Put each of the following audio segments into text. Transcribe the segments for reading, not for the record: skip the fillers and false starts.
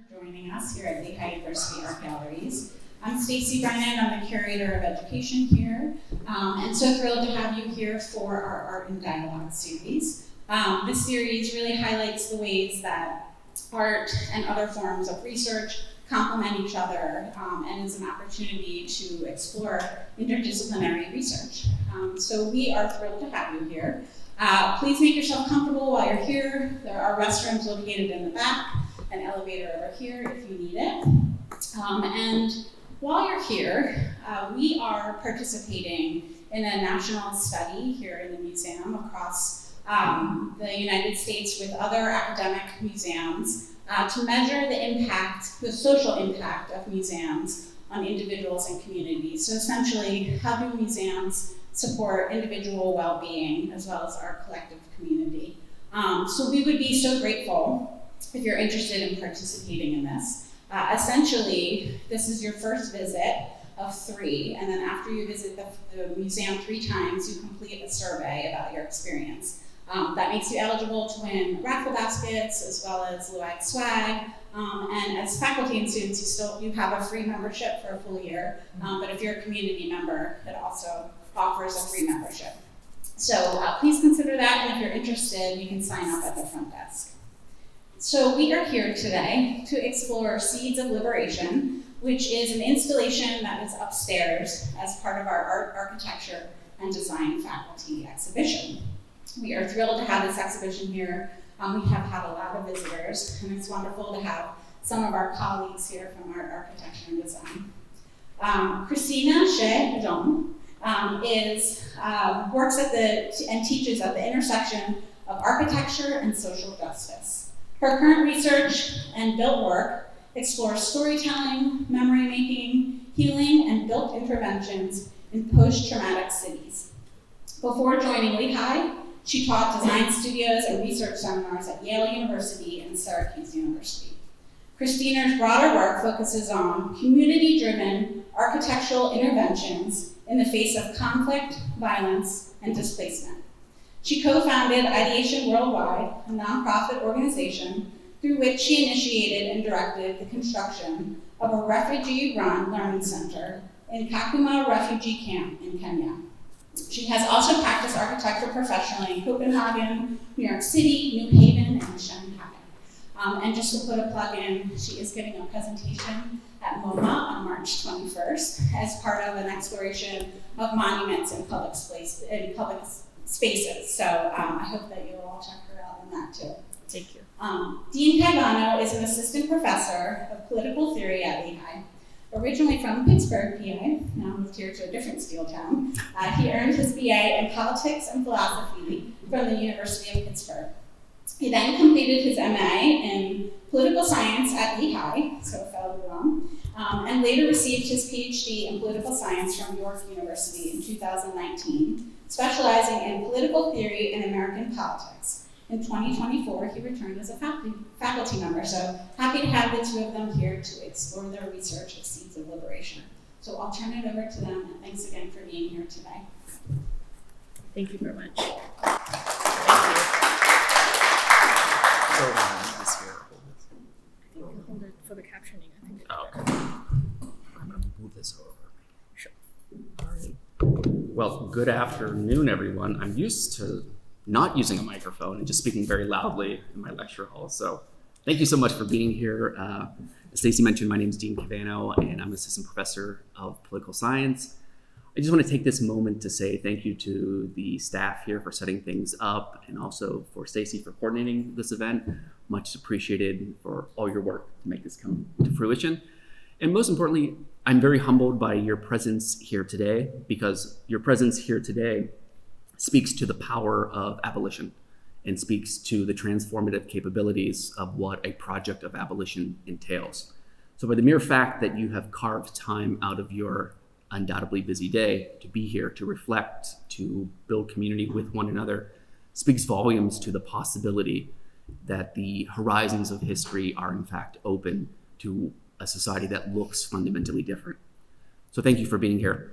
Joining us here at Lehigh University Art Galleries. I'm Stacy Brennan, I'm the curator of education here, and so thrilled to have you here for our Art in Dialogue series. This series really highlights the ways that art and other forms of research complement each other and is an opportunity to explore interdisciplinary research. So we are thrilled to have you here. Please make yourself comfortable while you're here. There are restrooms located in the back, an elevator over here if you need it. And while you're here, we are participating in a national study here in the museum across the United States with other academic museums to measure the social impact of museums on individuals and communities. So essentially, how do museums support individual well-being as well as our collective community? So we would be so grateful if you're interested in participating in this. Essentially, this is your first visit of 3, and then after you visit the museum 3 times, you complete a survey about your experience. That makes you eligible to win raffle baskets as well as LUAG swag. And as faculty and students, you have a free membership for a full year. But if you're a community member, it also offers a free membership. So please consider that, and if you're interested, you can sign up at the front desk. So we are here today to explore Seeds of Liberation, which is an installation that is upstairs as part of our art, architecture, and design faculty exhibition. We are thrilled to have this exhibition here. We have had a lot of visitors, and it's wonderful to have some of our colleagues here from art, architecture, and design. Christina Chi Zhang works and teaches at the intersection of architecture and social justice. Her current research and built work explores storytelling, memory making, healing, and built interventions in post-traumatic cities. Before joining Lehigh, she taught design studios and research seminars at Yale University and Syracuse University. Christina's broader work focuses on community-driven architectural interventions in the face of conflict, violence, and displacement. She co-founded Ideation Worldwide, a nonprofit organization through which she initiated and directed the construction of a refugee-run learning center in Kakuma refugee camp in Kenya. She has also practiced architecture professionally in Copenhagen, New York City, New Haven, and Shanghai. And just to put a plug in, she is giving a presentation at MoMA on March 21st as part of an exploration of monuments in public spaces. So I hope that you'll all check her out on that too. Thank you. Dean Caivano is an assistant professor of political theory at Lehigh. Originally from Pittsburgh, PA, now moved here to a different steel town. He earned his BA in politics and philosophy from the University of Pittsburgh. He then completed his MA in political science at Lehigh, so fellow alum, and later received his PhD in political science from York University in 2019, specializing in political theory and American politics. In 2024, he returned as a faculty member, so happy to have the 2 of them here to explore their research of Seeds of Liberation. So I'll turn it over to them, and thanks again for being here today. Thank you very much. Thank you. So, this here. Hold it for the captioning, I think. Oh, okay. I'm going to move this over. Sure. All right. Well, good afternoon, everyone. I'm used to not using a microphone and just speaking very loudly in my lecture hall. So thank you so much for being here. As Stacy mentioned, my name is Dean Caivano, and I'm assistant professor of political science. I just want to take this moment to say thank you to the staff here for setting things up, and also for Stacy for coordinating this event. Much appreciated for all your work to make this come to fruition. And most importantly, I'm very humbled by your presence here today, because your presence here today speaks to the power of abolition and speaks to the transformative capabilities of what a project of abolition entails. So by the mere fact that you have carved time out of your undoubtedly busy day to be here, to reflect, to build community with one another, speaks volumes to the possibility that the horizons of history are in fact open to a society that looks fundamentally different. So thank you for being here.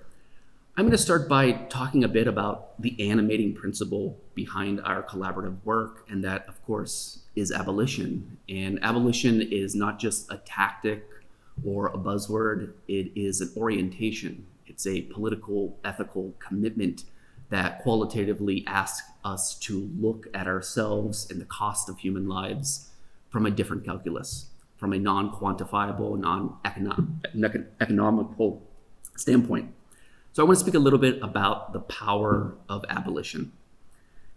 I'm going to start by talking a bit about the animating principle behind our collaborative work, and that, of course, is abolition. And abolition is not just a tactic or a buzzword, it is an orientation. It's a political, ethical commitment that qualitatively asks us to look at ourselves and the cost of human lives from a different calculus, from a non-quantifiable, non-economical standpoint. So I want to speak a little bit about the power of abolition.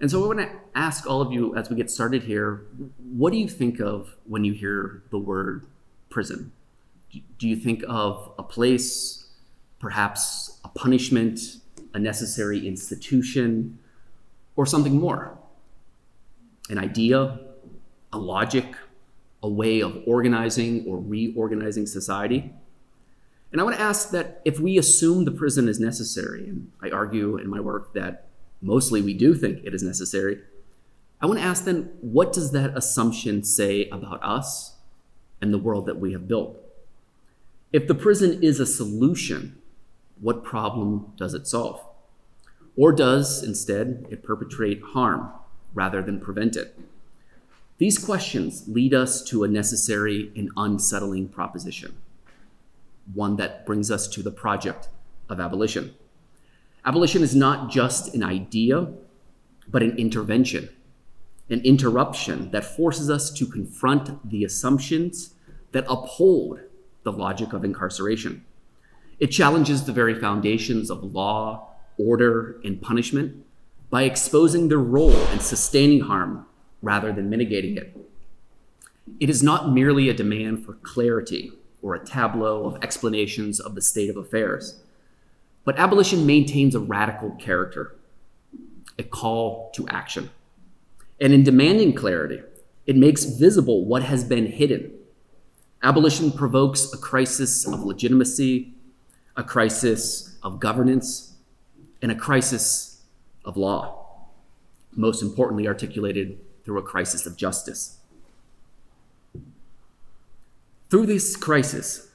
And so I want to ask all of you as we get started here, what do you think of when you hear the word prison? Do you think of a place, perhaps a punishment, a necessary institution, or something more? An idea, a logic, a way of organizing or reorganizing society? And I want to ask that if we assume the prison is necessary, and I argue in my work that mostly we do think it is necessary, I want to ask then, what does that assumption say about us and the world that we have built? If the prison is a solution, what problem does it solve? Or does, instead, it perpetrate harm rather than prevent it? These questions lead us to a necessary and unsettling proposition, one that brings us to the project of abolition. Abolition is not just an idea, but an intervention, an interruption that forces us to confront the assumptions that uphold the logic of incarceration. It challenges the very foundations of law, order, and punishment by exposing their role in sustaining harm rather than mitigating it. It is not merely a demand for clarity or a tableau of explanations of the state of affairs, but abolition maintains a radical character, a call to action. And in demanding clarity, it makes visible what has been hidden. Abolition provokes a crisis of legitimacy, a crisis of governance, and a crisis of law, most importantly articulated through a crisis of justice. Through this crisis,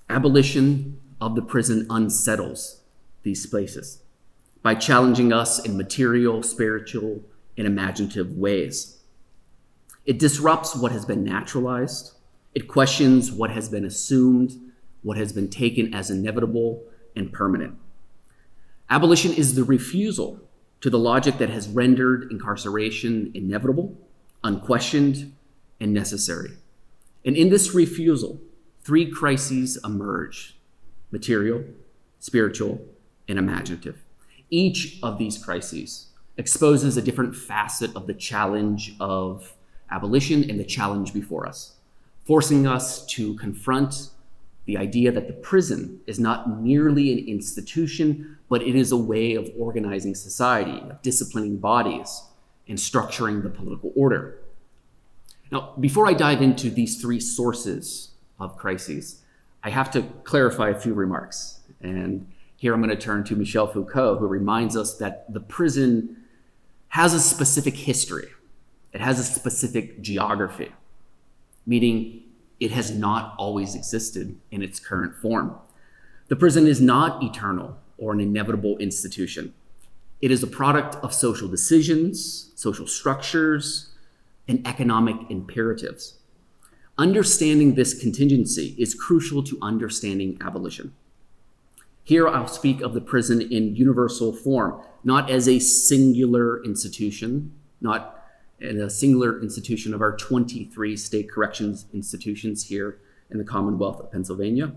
abolition of the prison unsettles these spaces by challenging us in material, spiritual, and imaginative ways. It disrupts what has been naturalized. It questions what has been assumed, what has been taken as inevitable and permanent. Abolition is the refusal to the logic that has rendered incarceration inevitable, unquestioned, and necessary. And in this refusal, three crises emerge: material, spiritual, and imaginative. Each of these crises exposes a different facet of the challenge of abolition and the challenge before us, forcing us to confront the idea that the prison is not merely an institution, but it is a way of organizing society, of disciplining bodies, and structuring the political order. Now, before I dive into these three sources of crises, I have to clarify a few remarks. And here I'm going to turn to Michel Foucault, who reminds us that the prison has a specific history. It has a specific geography, meaning it has not always existed in its current form. The prison is not eternal or an inevitable institution. It is a product of social decisions, social structures, and economic imperatives. Understanding this contingency is crucial to understanding abolition. Here I'll speak of the prison in universal form, not as a singular institution, not in a singular institution of our 23 state corrections institutions here in the Commonwealth of Pennsylvania,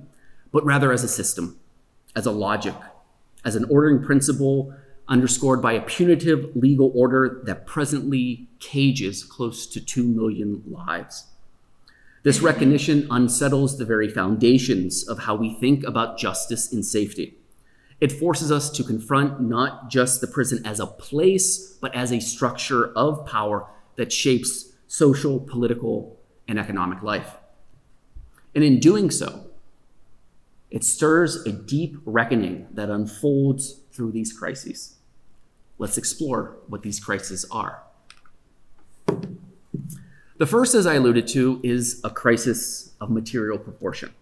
but rather as a system, as a logic, as an ordering principle underscored by a punitive legal order that presently cages close to 2 million lives. This recognition unsettles the very foundations of how we think about justice and safety. It forces us to confront not just the prison as a place, but as a structure of power that shapes social, political, and economic life. And in doing so, it stirs a deep reckoning that unfolds through these crises. Let's explore what these crises are. The first, as I alluded to, is a crisis of material proportion.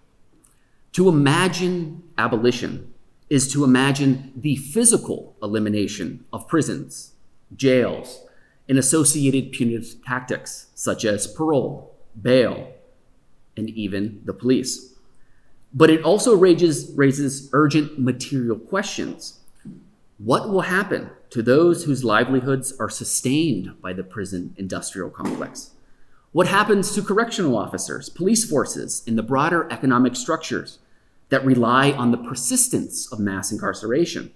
To imagine abolition is to imagine the physical elimination of prisons, jails, and associated punitive tactics such as parole, bail, and even the police. But it also raises urgent material questions. What will happen to those whose livelihoods are sustained by the prison industrial complex? What happens to correctional officers, police forces, and the broader economic structures that rely on the persistence of mass incarceration?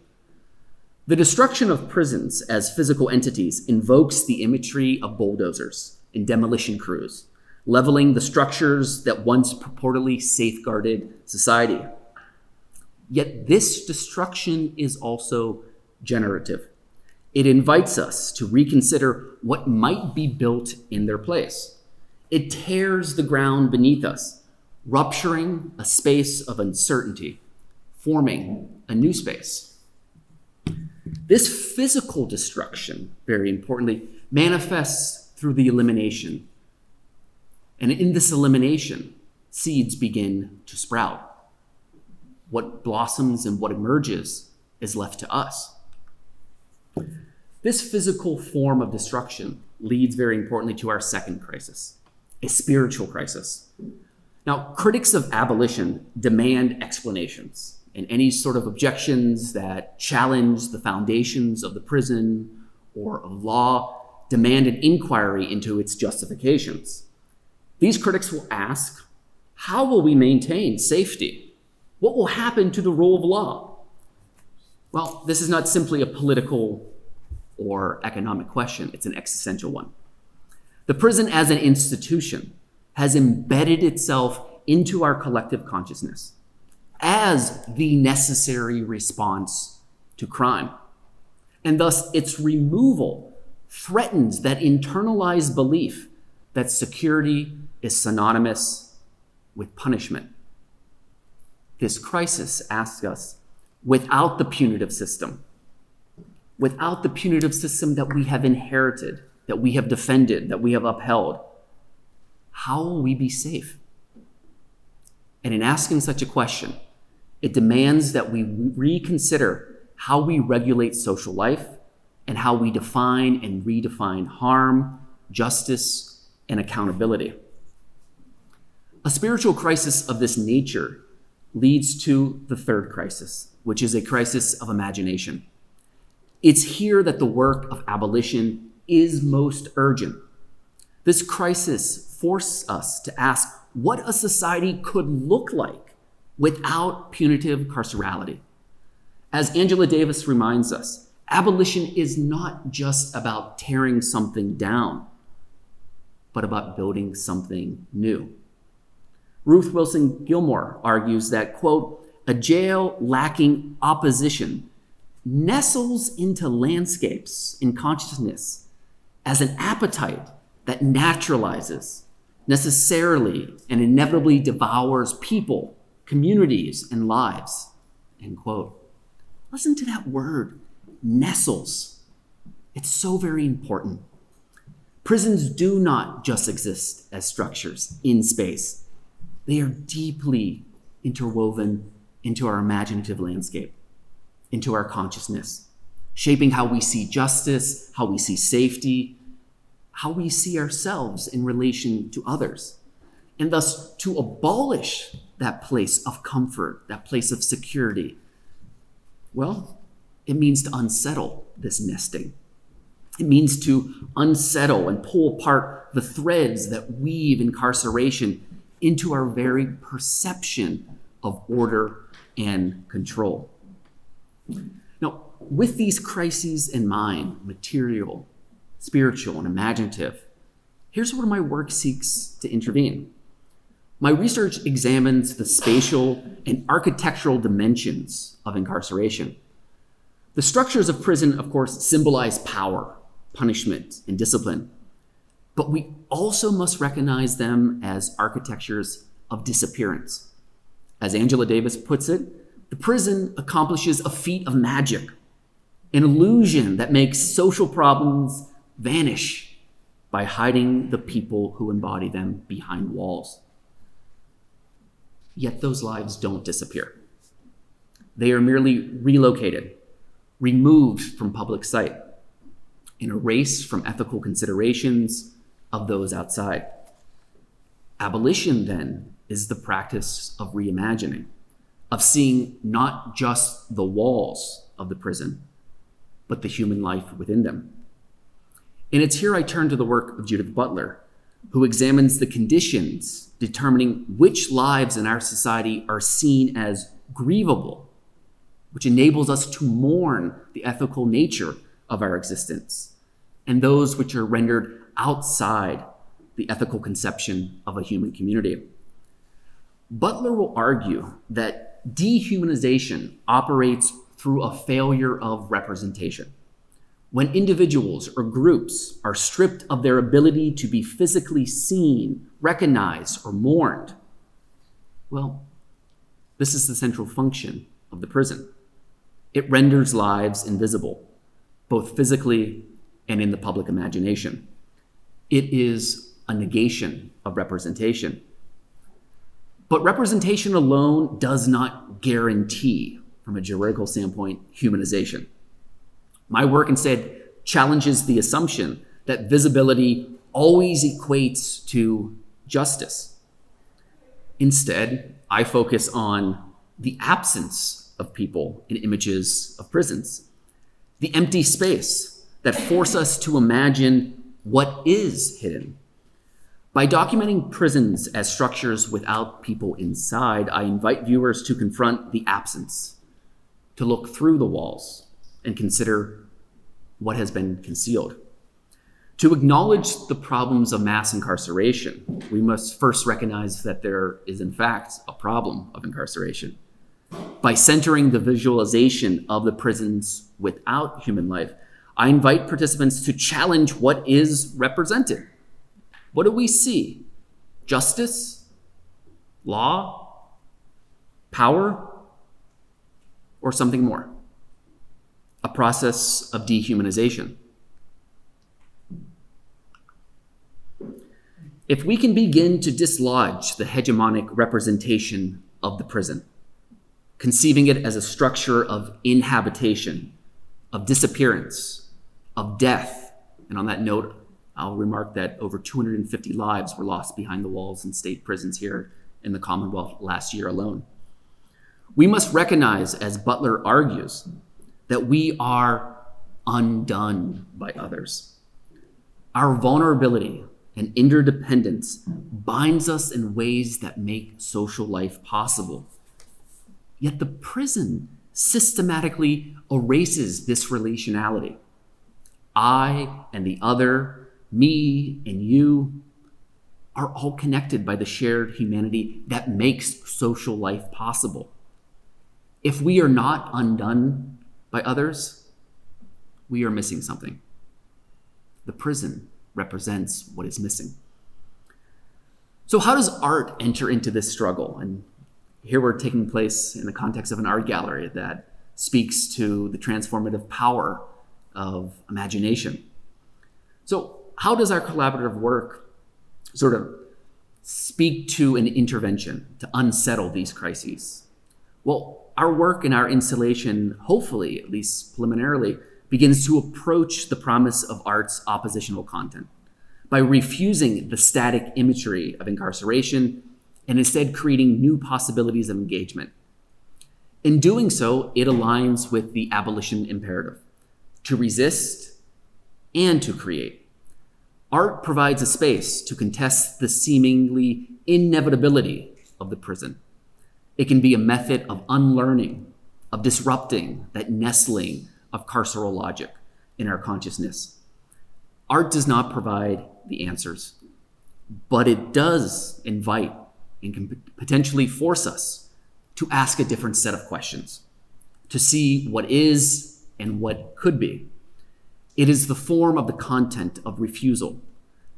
The destruction of prisons as physical entities invokes the imagery of bulldozers and demolition crews, leveling the structures that once purportedly safeguarded society. Yet this destruction is also generative. It invites us to reconsider what might be built in their place. It tears the ground beneath us, rupturing a space of uncertainty, forming a new space. This physical destruction, very importantly, manifests through the elimination. And in this elimination, seeds begin to sprout. What blossoms and what emerges is left to us. This physical form of destruction leads, very importantly, to our second crisis, a spiritual crisis. Now, critics of abolition demand explanations and any sort of objections that challenge the foundations of the prison or of law demand an inquiry into its justifications. These critics will ask, how will we maintain safety? What will happen to the rule of law? Well, this is not simply a political or economic question, it's an existential one. The prison as an institution has embedded itself into our collective consciousness as the necessary response to crime. And thus, its removal threatens that internalized belief that security is synonymous with punishment. This crisis asks us, without the punitive system that we have inherited, that we have defended, that we have upheld, how will we be safe? And in asking such a question, it demands that we reconsider how we regulate social life and how we define and redefine harm, justice, and accountability. A spiritual crisis of this nature leads to the third crisis, which is a crisis of imagination. It's here that the work of abolition is most urgent. This crisis forces us to ask what a society could look like without punitive carcerality. As Angela Davis reminds us, abolition is not just about tearing something down, but about building something new. Ruth Wilson Gilmore argues that, quote, a jail lacking opposition nestles into landscapes in consciousness as an appetite that naturalizes, necessarily and inevitably devours people, communities, and lives, end quote. Listen to that word, nestles. It's so very important. Prisons do not just exist as structures in space. They are deeply interwoven into our imaginative landscape, into our consciousness, shaping how we see justice, how we see safety, how we see ourselves in relation to others. And thus, to abolish that place of comfort, that place of security, well, it means to unsettle this nesting. It means to unsettle and pull apart the threads that weave incarceration into our very perception of order and control. Now, with these crises in mind, material, spiritual, and imaginative, here's where my work seeks to intervene. My research examines the spatial and architectural dimensions of incarceration. The structures of prison, of course, symbolize power, punishment, and discipline. But we also must recognize them as architectures of disappearance. As Angela Davis puts it, the prison accomplishes a feat of magic, an illusion that makes social problems vanish by hiding the people who embody them behind walls. Yet those lives don't disappear. They are merely relocated, removed from public sight, and erased from ethical considerations of those outside. Abolition, then, is the practice of reimagining, of seeing not just the walls of the prison, but the human life within them. And it's here I turn to the work of Judith Butler, who examines the conditions determining which lives in our society are seen as grievable, which enables us to mourn the ethical nature of our existence, and those which are rendered outside the ethical conception of a human community. Butler will argue that dehumanization operates through a failure of representation. When individuals or groups are stripped of their ability to be physically seen, recognized, or mourned, well, this is the central function of the prison. It renders lives invisible, both physically and in the public imagination. It is a negation of representation. But representation alone does not guarantee, from a juridical standpoint, humanization. My work instead challenges the assumption that visibility always equates to justice. Instead, I focus on the absence of people in images of prisons, the empty space that force us to imagine what is hidden. By documenting prisons as structures without people inside, I invite viewers to confront the absence, to look through the walls and consider what has been concealed. To acknowledge the problems of mass incarceration, we must first recognize that there is in fact a problem of incarceration. By centering the visualization of the prisons without human life, I invite participants to challenge what is represented. What do we see? Justice? Law? Power? Or something more? A process of dehumanization. If we can begin to dislodge the hegemonic representation of the prison, conceiving it as a structure of inhabitation, of disappearance, of death, and on that note, I'll remark that over 250 lives were lost behind the walls in state prisons here in the Commonwealth last year alone. We must recognize, as Butler argues, that we are undone by others. Our vulnerability and interdependence binds us in ways that make social life possible. Yet the prison systematically erases this relationality. I and the other, me and you, are all connected by the shared humanity that makes social life possible. If we are not undone by others, we are missing something. The prison represents what is missing. So how does art enter into this struggle? And here we're taking place in the context of an art gallery that speaks to the transformative power of imagination. So how does our collaborative work sort of speak to an intervention to unsettle these crises? Well, our work and our installation, hopefully, at least preliminarily, begins to approach the promise of art's oppositional content by refusing the static imagery of incarceration and instead creating new possibilities of engagement. In doing so, it aligns with the abolition imperative, to resist and to create. Art provides a space to contest the seemingly inevitability of the prison. It can be a method of unlearning, of disrupting that nestling of carceral logic in our consciousness. Art does not provide the answers, but it does invite and can potentially force us to ask a different set of questions, to see what is and what could be. It is the form of the content of refusal,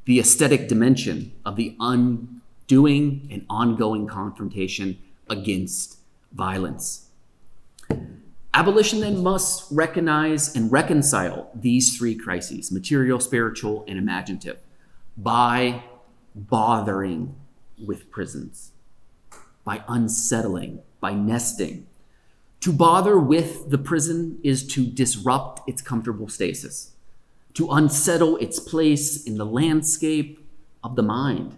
the aesthetic dimension of the undoing and ongoing confrontation against violence. Abolition then must recognize and reconcile these three crises, material, spiritual, and imaginative, by bothering with prisons, by unsettling, by nesting, To bother with the prison is to disrupt its comfortable stasis, to unsettle its place in the landscape of the mind.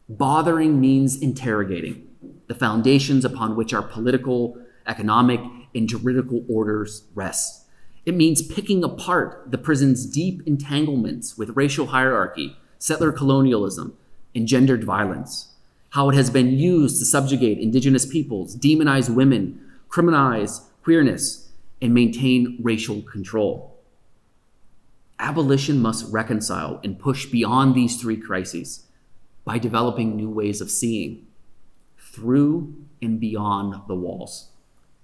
Bothering means interrogating the foundations upon which our political, economic, and juridical orders rest. It means picking apart the prison's deep entanglements with racial hierarchy, settler colonialism, and gendered violence, how it has been used to subjugate indigenous peoples, demonize women, criminalize queerness, and maintain racial control. Abolition must reconcile and push beyond these three crises by developing new ways of seeing through and beyond the walls,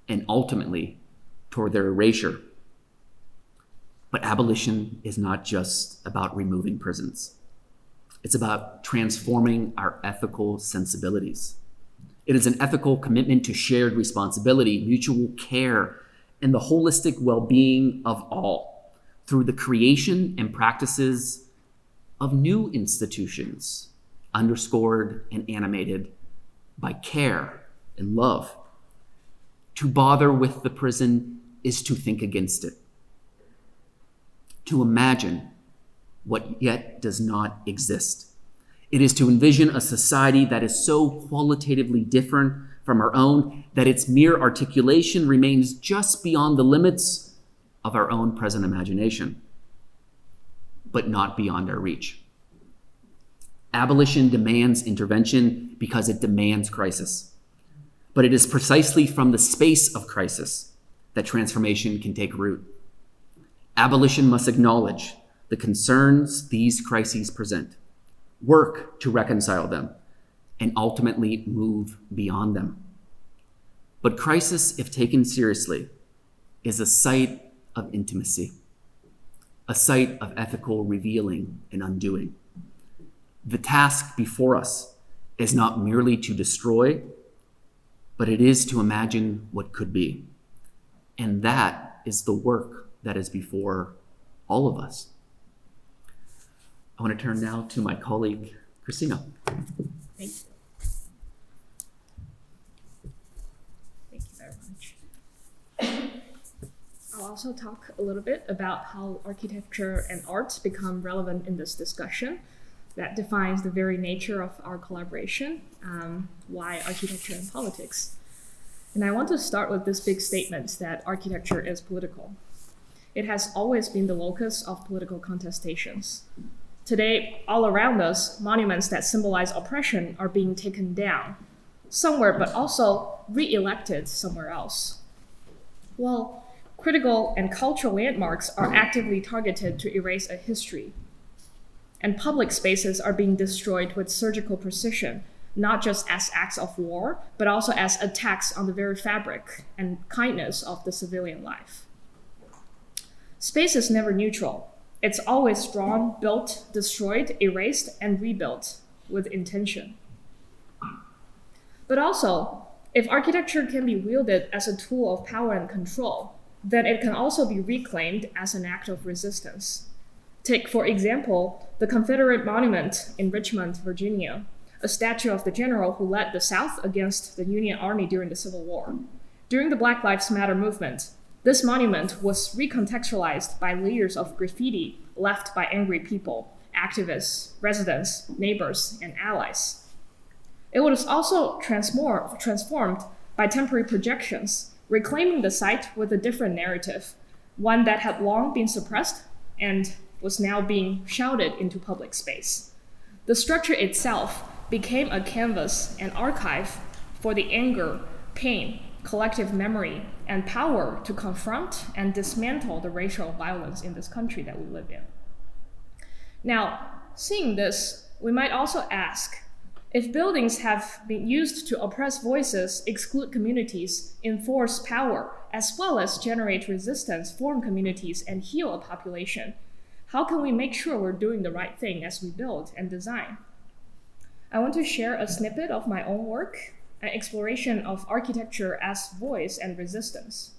and ultimately toward their erasure. But abolition is not just about removing prisons. It's about transforming our ethical sensibilities. It is an ethical commitment to shared responsibility, mutual care, and the holistic well-being of all through the creation and practices of new institutions, underscored and animated by care and love. To bother with the prison is to think against it, to imagine what yet does not exist. It is to envision a society that is so qualitatively different from our own that its mere articulation remains just beyond the limits of our own present imagination, but not beyond our reach. Abolition demands intervention because it demands crisis. But it is precisely from the space of crisis that transformation can take root. Abolition must acknowledge the concerns these crises present, work to reconcile them, and ultimately move beyond them. But crisis, if taken seriously, is a site of intimacy, a site of ethical revealing and undoing. The task before us is not merely to destroy, but it is to imagine what could be. And that is the work that is before all of us. I want to turn now to my colleague, Christina. Thank you. Thank you very much. I'll also talk a little bit about how architecture and art become relevant in this discussion. That defines the very nature of our collaboration, why architecture and politics. And I want to start with this big statement that architecture is political. It has always been the locus of political contestations. Today, all around us, monuments that symbolize oppression are being taken down somewhere, but also re-elected somewhere else. While critical and cultural landmarks are actively targeted to erase a history, and public spaces are being destroyed with surgical precision, not just as acts of war, but also as attacks on the very fabric and kindness of the civilian life. Space is never neutral. It's always drawn, built, destroyed, erased, and rebuilt with intention. But also, if architecture can be wielded as a tool of power and control, then it can also be reclaimed as an act of resistance. Take, for example, the Confederate monument in Richmond, Virginia, a statue of the general who led the South against the Union Army during the Civil War. During the Black Lives Matter movement, this monument was recontextualized by layers of graffiti left by angry people, activists, residents, neighbors, and allies. It was also transformed by temporary projections, reclaiming the site with a different narrative, one that had long been suppressed and was now being shouted into public space. The structure itself became a canvas and archive for the anger, pain, collective memory, and power to confront and dismantle the racial violence in this country that we live in. Now, seeing this, we might also ask, if buildings have been used to oppress voices, exclude communities, enforce power, as well as generate resistance, form communities, and heal a population, how can we make sure we're doing the right thing as we build and design? I want to share a snippet of my own work, an exploration of architecture as voice and resistance.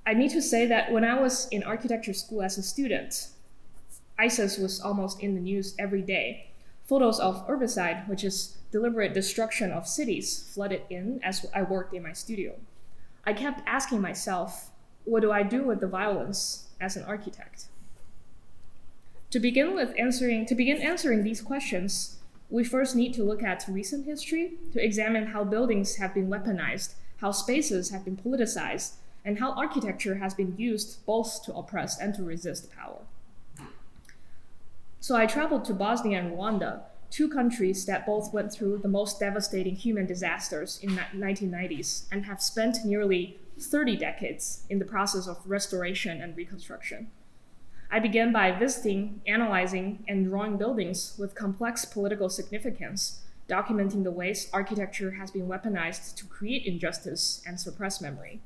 I need to say that when I was in architecture school as a student, ISIS was almost in the news every day. Photos of herbicide, which is deliberate destruction of cities, flooded in as I worked in my studio. I kept asking myself, what do I do with the violence as an architect? To begin answering these questions, we first need to look at recent history to examine how buildings have been weaponized, how spaces have been politicized, and how architecture has been used both to oppress and to resist power. So I traveled to Bosnia and Rwanda, two countries that both went through the most devastating human disasters in the 1990s and have spent nearly 30 decades in the process of restoration and reconstruction. I began by visiting, analyzing, and drawing buildings with complex political significance, documenting the ways architecture has been weaponized to create injustice and suppress memory.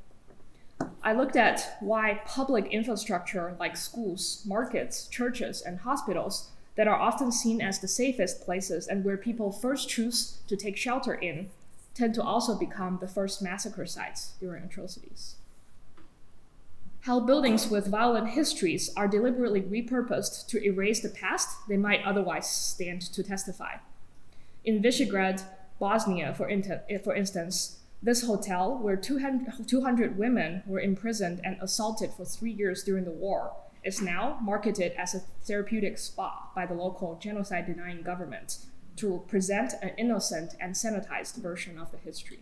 I looked at why public infrastructure like schools, markets, churches, and hospitals that are often seen as the safest places and where people first choose to take shelter in tend to also become the first massacre sites during atrocities. How buildings with violent histories are deliberately repurposed to erase the past they might otherwise stand to testify. In Visegrad, Bosnia, for instance, this hotel, where 200 women were imprisoned and assaulted for 3 years during the war, is now marketed as a therapeutic spa by the local genocide-denying government to present an innocent and sanitized version of the history.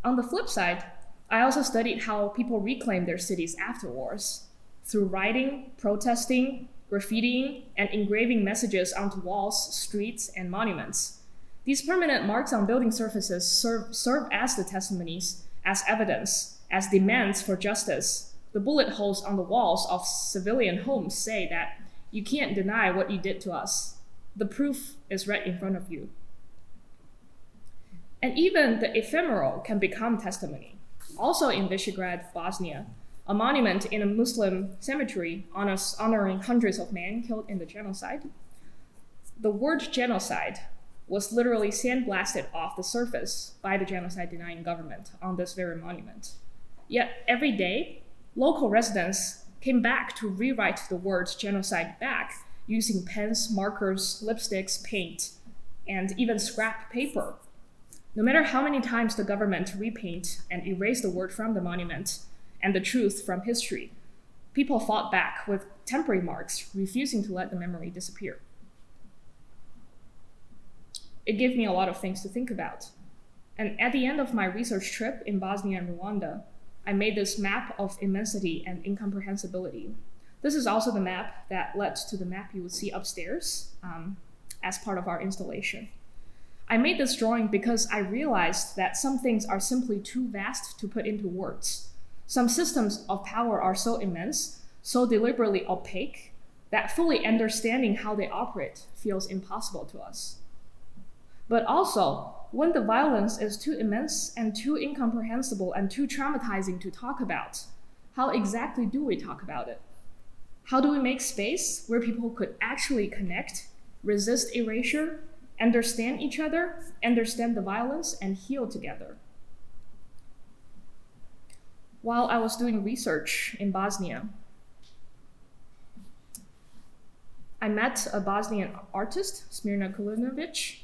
On the flip side, I also studied how people reclaim their cities after wars, through writing, protesting, graffitiing, and engraving messages onto walls, streets, and monuments. These permanent marks on building surfaces serve as the testimonies, as evidence, as demands for justice. The bullet holes on the walls of civilian homes say that you can't deny what you did to us. The proof is right in front of you. And even the ephemeral can become testimony. Also in Visegrad, Bosnia, a monument in a Muslim cemetery honoring hundreds of men killed in the genocide. The word genocide was literally sandblasted off the surface by the genocide-denying government on this very monument. Yet every day, local residents came back to rewrite the word genocide back using pens, markers, lipsticks, paint, and even scrap paper. No matter how many times the government repaint and erase the word from the monument and the truth from history, people fought back with temporary marks, refusing to let the memory disappear. It gave me a lot of things to think about. And at the end of my research trip in Bosnia and Rwanda, I made this map of immensity and incomprehensibility. This is also the map that led to the map you would see upstairs as part of our installation. I made this drawing because I realized that some things are simply too vast to put into words. Some systems of power are so immense, so deliberately opaque, that fully understanding how they operate feels impossible to us. But also, when the violence is too immense and too incomprehensible and too traumatizing to talk about, how exactly do we talk about it? How do we make space where people could actually connect, resist erasure, understand each other, understand the violence, and heal together? While I was doing research in Bosnia, I met a Bosnian artist, Smirna Kulinovic.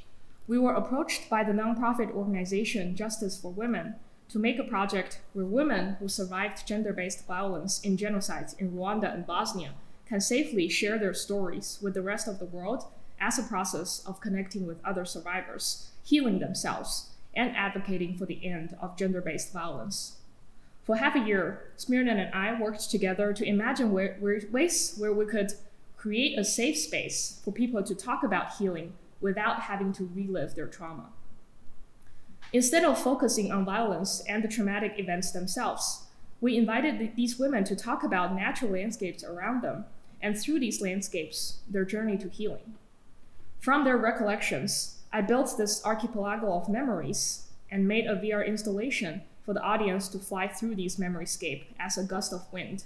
We were approached by the nonprofit organization Justice for Women to make a project where women who survived gender-based violence in genocides in Rwanda and Bosnia can safely share their stories with the rest of the world as a process of connecting with other survivors, healing themselves, and advocating for the end of gender-based violence. For half a year, Smirna and I worked together to imagine ways where we could create a safe space for people to talk about healing without having to relive their trauma. Instead of focusing on violence and the traumatic events themselves, we invited these women to talk about natural landscapes around them, and through these landscapes, their journey to healing. From their recollections, I built this archipelago of memories and made a VR installation for the audience to fly through these memoryscapes as a gust of wind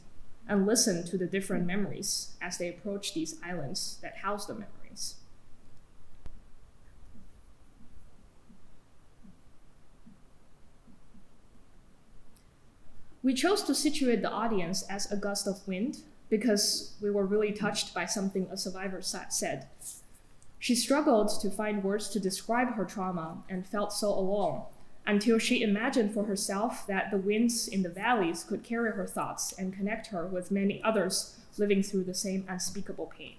and listen to the different memories as they approach these islands that house the memories. We chose to situate the audience as a gust of wind because we were really touched by something a survivor said. She struggled to find words to describe her trauma and felt so alone until she imagined for herself that the winds in the valleys could carry her thoughts and connect her with many others living through the same unspeakable pain.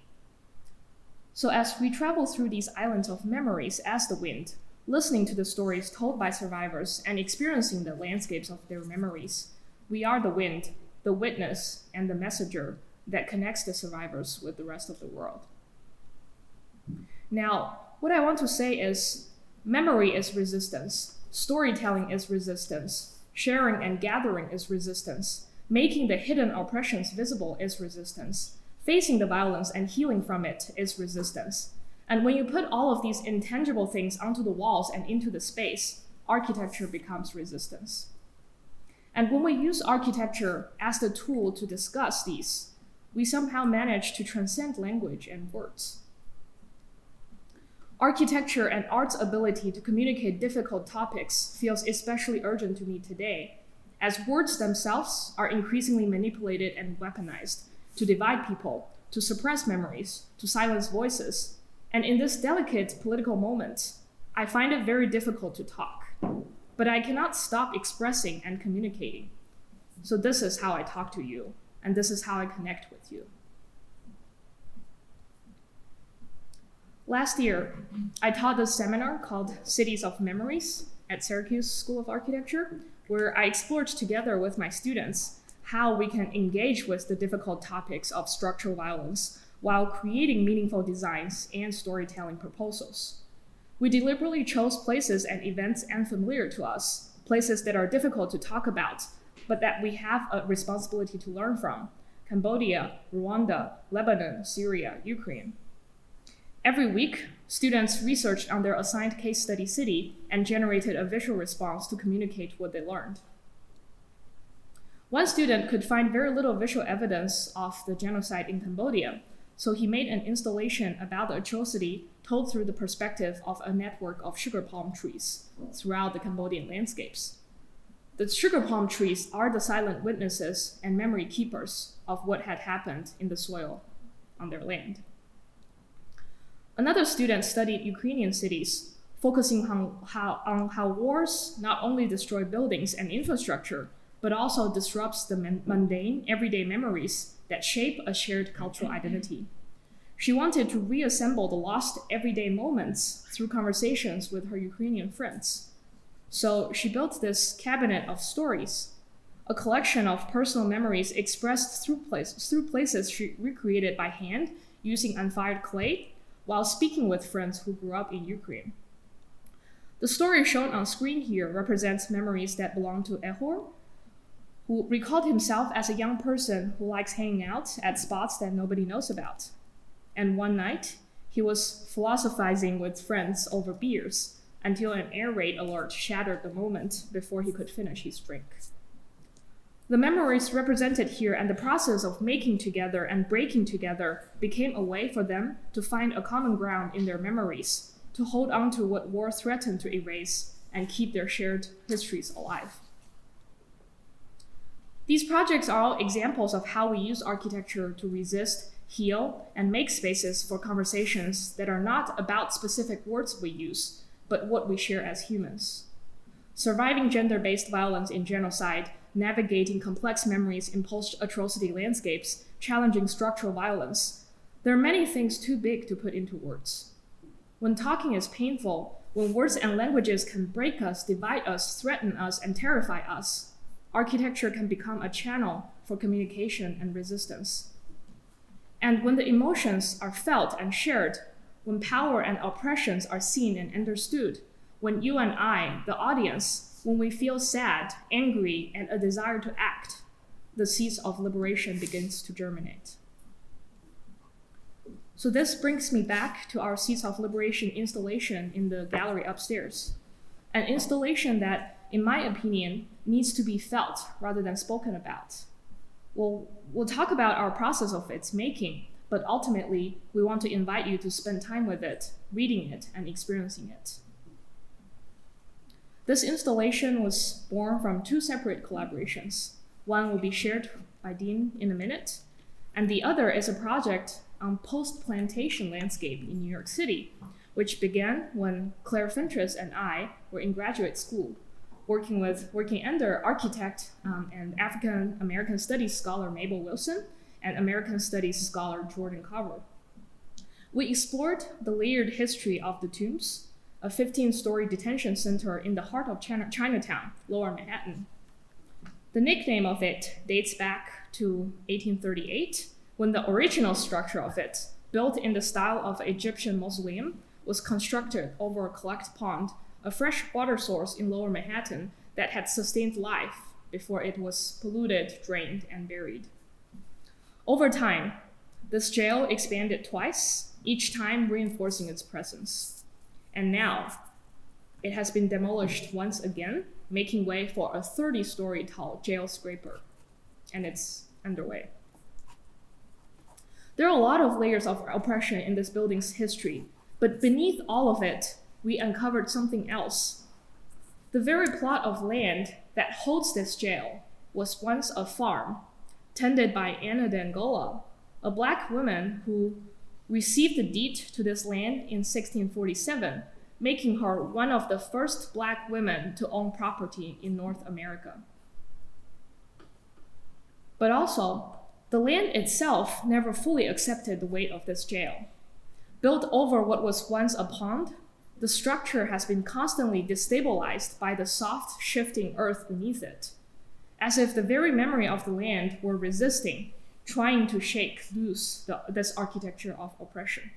So as we travel through these islands of memories as the wind, listening to the stories told by survivors and experiencing the landscapes of their memories, we are the wind, the witness, and the messenger that connects the survivors with the rest of the world. Now, what I want to say is, memory is resistance, storytelling is resistance, sharing and gathering is resistance, making the hidden oppressions visible is resistance, facing the violence and healing from it is resistance. And when you put all of these intangible things onto the walls and into the space, architecture becomes resistance. And when we use architecture as the tool to discuss these, we somehow manage to transcend language and words. Architecture and art's ability to communicate difficult topics feels especially urgent to me today, as words themselves are increasingly manipulated and weaponized to divide people, to suppress memories, to silence voices. And in this delicate political moment, I find it very difficult to talk, but I cannot stop expressing and communicating. So this is how I talk to you, and this is how I connect with you. Last year, I taught a seminar called Cities of Memories at Syracuse School of Architecture, where I explored together with my students how we can engage with the difficult topics of structural violence while creating meaningful designs and storytelling proposals. We deliberately chose places and events unfamiliar to us, places that are difficult to talk about, but that we have a responsibility to learn from: Cambodia, Rwanda, Lebanon, Syria, Ukraine. Every week, students researched on their assigned case study city and generated a visual response to communicate what they learned. One student could find very little visual evidence of the genocide in Cambodia, so he made an installation about the atrocity told through the perspective of a network of sugar palm trees throughout the Cambodian landscapes. The sugar palm trees are the silent witnesses and memory keepers of what had happened in the soil on their land. Another student studied Ukrainian cities, focusing on how wars not only destroy buildings and infrastructure, but also disrupts the mundane, everyday memories that shape a shared cultural identity. She wanted to reassemble the lost everyday moments through conversations with her Ukrainian friends. So she built this cabinet of stories, a collection of personal memories expressed through places she recreated by hand using unfired clay, while speaking with friends who grew up in Ukraine. The story shown on screen here represents memories that belong to Ehor, who recalled himself as a young person who likes hanging out at spots that nobody knows about. And one night, he was philosophizing with friends over beers until an air raid alert shattered the moment before he could finish his drink. The memories represented here and the process of making together and breaking together became a way for them to find a common ground in their memories, to hold on to what war threatened to erase and keep their shared histories alive. These projects are all examples of how we use architecture to resist, heal, and make spaces for conversations that are not about specific words we use, but what we share as humans. Surviving gender-based violence in genocide, navigating complex memories in post-atrocity landscapes, challenging structural violence. There are many things too big to put into words. When talking is painful, when words and languages can break us, divide us, threaten us, and terrify us, architecture can become a channel for communication and resistance. And when the emotions are felt and shared, when power and oppressions are seen and understood, when you and I, the audience, when we feel sad, angry, and a desire to act, the seeds of liberation begins to germinate. So this brings me back to our Seeds of Liberation installation in the gallery upstairs. An installation that, in my opinion, needs to be felt rather than spoken about. We'll talk about our process of its making, but ultimately, we want to invite you to spend time with it, reading it, and experiencing it. This installation was born from two separate collaborations. One will be shared by Dean in a minute, and the other is a project on post-plantation landscape in New York City, which began when Clare Fentress and I were in graduate school, working under architect and African American Studies scholar Mabel Wilson and American Studies scholar Jordan Carver. We explored the layered history of the Tombs, a 15-story detention center in the heart of Chinatown, Lower Manhattan. The nickname of it dates back to 1838, when the original structure of it, built in the style of Egyptian mausoleum, was constructed over a collect pond, a fresh water source in Lower Manhattan that had sustained life before it was polluted, drained, and buried. Over time, this jail expanded twice, each time reinforcing its presence. And now, it has been demolished once again, making way for a 30-story tall jail scraper, and it's underway. There are a lot of layers of oppression in this building's history, but beneath all of it, we uncovered something else. The very plot of land that holds this jail was once a farm, tended by Anna Dangola, a Black woman who received the deed to this land in 1647, making her one of the first Black women to own property in North America. But also, the land itself never fully accepted the weight of this jail. Built over what was once a pond, the structure has been constantly destabilized by the soft, shifting earth beneath it, as if the very memory of the land were resisting, trying to shake loose this architecture of oppression.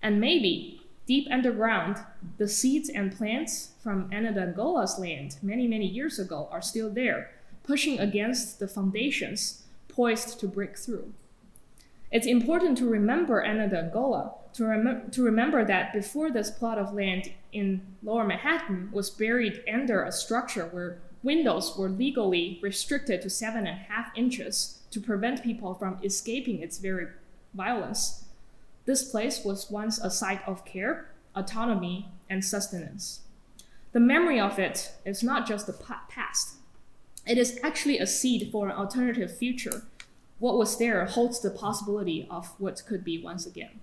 And maybe, deep underground, the seeds and plants from Anna Dangola's land many, many years ago are still there, pushing against the foundations, poised to break through. It's important to remember Anna Dangola, to remember that before this plot of land in Lower Manhattan was buried under a structure where windows were legally restricted to 7.5 inches to prevent people from escaping its very violence, this place was once a site of care, autonomy, and sustenance. The memory of it is not just the past. It is actually a seed for an alternative future. What was there holds the possibility of what could be once again.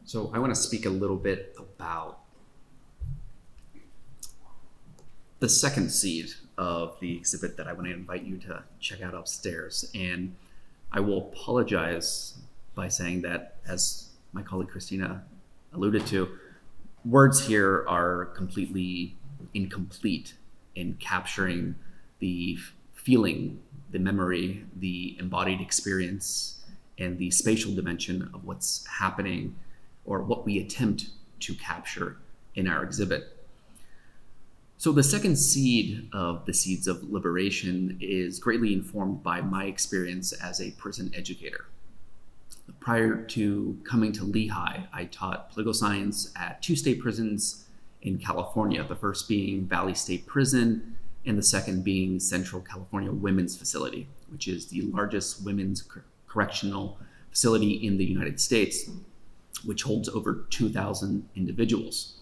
So I want to speak a little bit about the second seed of the exhibit that I want to invite you to check out upstairs. And I will apologize by saying that, as my colleague Christina alluded to, words here are completely incomplete in capturing the feeling, the memory, the embodied experience, and the spatial dimension of what's happening or what we attempt to capture in our exhibit. So the second seed of the seeds of liberation is greatly informed by my experience as a prison educator. Prior to coming to Lehigh, I taught political science at 2 state prisons in California, the first being Valley State Prison, and the second being Central California Women's Facility, which is the largest women's correctional facility in the United States, which holds over 2,000 individuals.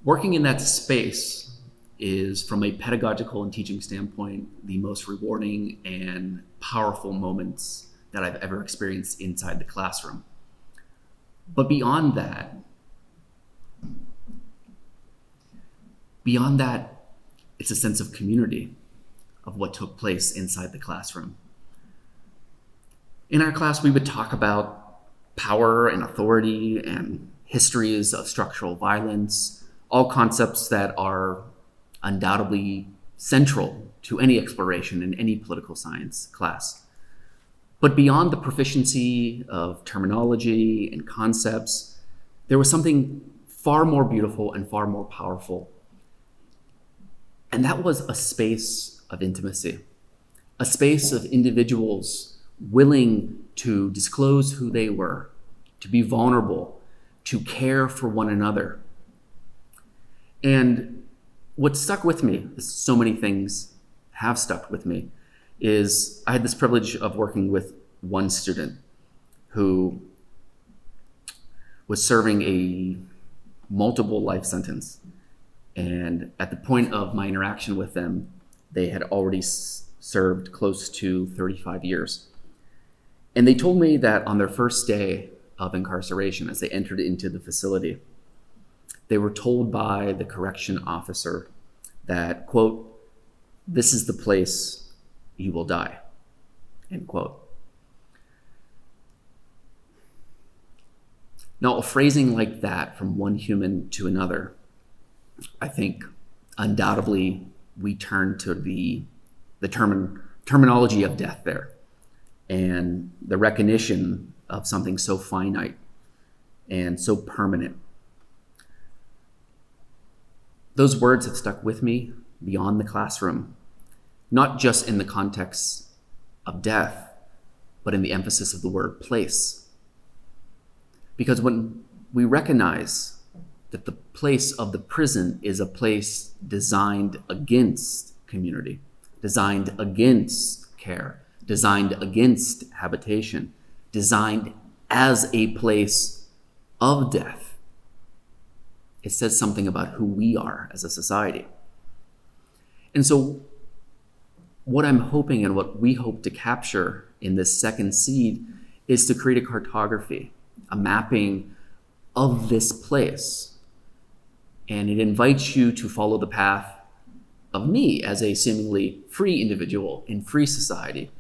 Working in that space is, from a pedagogical and teaching standpoint, the most rewarding and powerful moments that I've ever experienced inside the classroom. But beyond that, it's a sense of community of what took place inside the classroom. In our class, we would talk about power and authority and histories of structural violence, all concepts that are undoubtedly central to any exploration in any political science class. But beyond the proficiency of terminology and concepts, there was something far more beautiful and far more powerful. And that was a space of intimacy, a space of individuals willing to disclose who they were, to be vulnerable, to care for one another. And what stuck with me, so many things have stuck with me, is I had this privilege of working with one student who was serving a multiple life sentence. And at the point of my interaction with them, they had already served close to 35 years. And they told me that on their first day of incarceration, as they entered into the facility, they were told by the correction officer that, quote, "This is the place you will die," end quote. Now, a phrasing like that from one human to another, I think undoubtedly we turn to the terminology of death there, and the recognition of something so finite and so permanent. Those words have stuck with me beyond the classroom, not just in the context of death, but in the emphasis of the word place. Because when we recognize that the place of the prison is a place designed against community, designed against care, designed against habitation, designed as a place of death, it says something about who we are as a society. And so what I'm hoping and what we hope to capture in this second seed is to create a cartography, a mapping of this place. And it invites you to follow the path of me as a seemingly free individual in free society,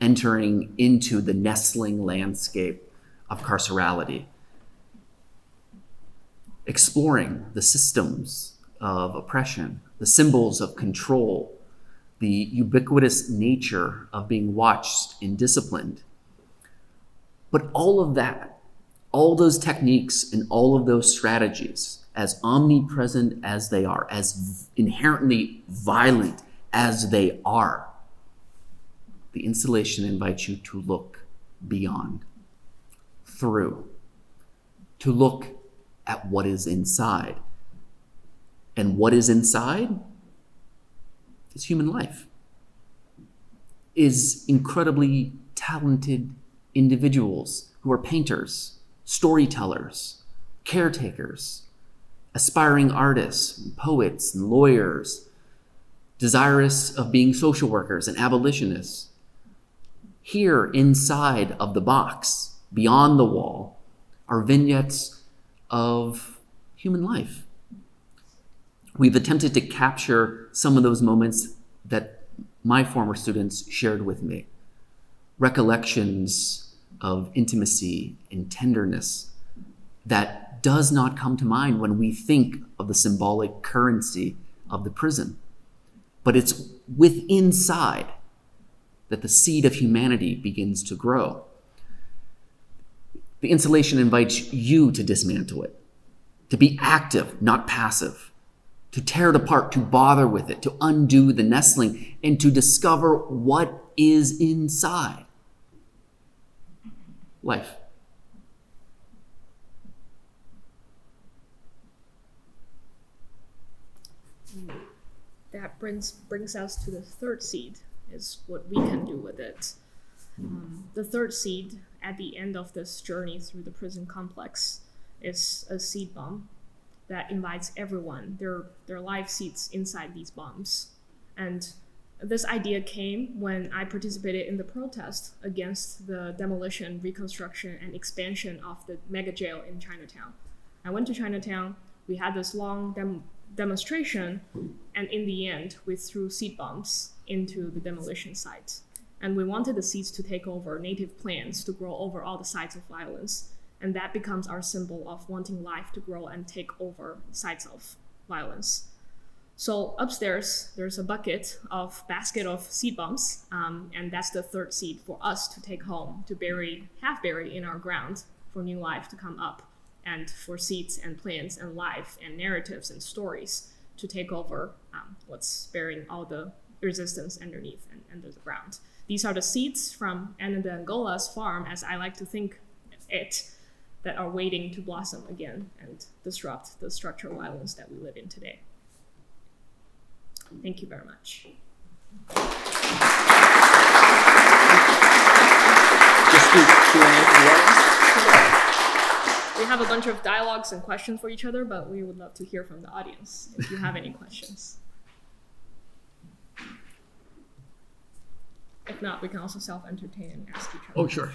entering into the nestling landscape of carcerality, exploring the systems of oppression, the symbols of control, the ubiquitous nature of being watched and disciplined. But all of that, all those techniques and all of those strategies, as omnipresent as they are, as inherently violent as they are, the installation invites you to look beyond, through, to look at what is inside. And what is inside is human life, is incredibly talented individuals who are painters, storytellers, caretakers, aspiring artists, and poets, and lawyers, desirous of being social workers and abolitionists. Here, inside of the box, beyond the wall, are vignettes of human life. We've attempted to capture some of those moments that my former students shared with me. Recollections of intimacy and tenderness that does not come to mind when we think of the symbolic currency of the prison. But it's inside that the seed of humanity begins to grow. The installation invites you to dismantle it, to be active, not passive, to tear it apart, to bother with it, to undo the nestling, and to discover what is inside. Life. That brings us to the third seed, is what we can do with it. The third seed at the end of this journey through the prison complex is a seed bomb that invites everyone, their life seeds inside these bombs. And this idea came when I participated in the protest against the demolition, reconstruction, and expansion of the mega jail in Chinatown. I went to Chinatown, we had this long demonstration, and in the end, we threw seed bombs into the demolition site. And we wanted the seeds to take over native plants to grow over all the sites of violence. And that becomes our symbol of wanting life to grow and take over sites of violence. So upstairs, there's a basket of seed bombs, and that's the third seed for us to take home, to half bury in our ground for new life to come up, and for seeds and plants and life and narratives and stories to take over what's bearing all the resistance underneath and under the ground. These are the seeds from Ana de Angola's farm, as I like to think it, that are waiting to blossom again and disrupt the structural violence that we live in today. Thank you very much. Just We have a bunch of dialogues and questions for each other, but we would love to hear from the audience if you have any questions. If not, we can also self-entertain and ask each other. Oh, sure.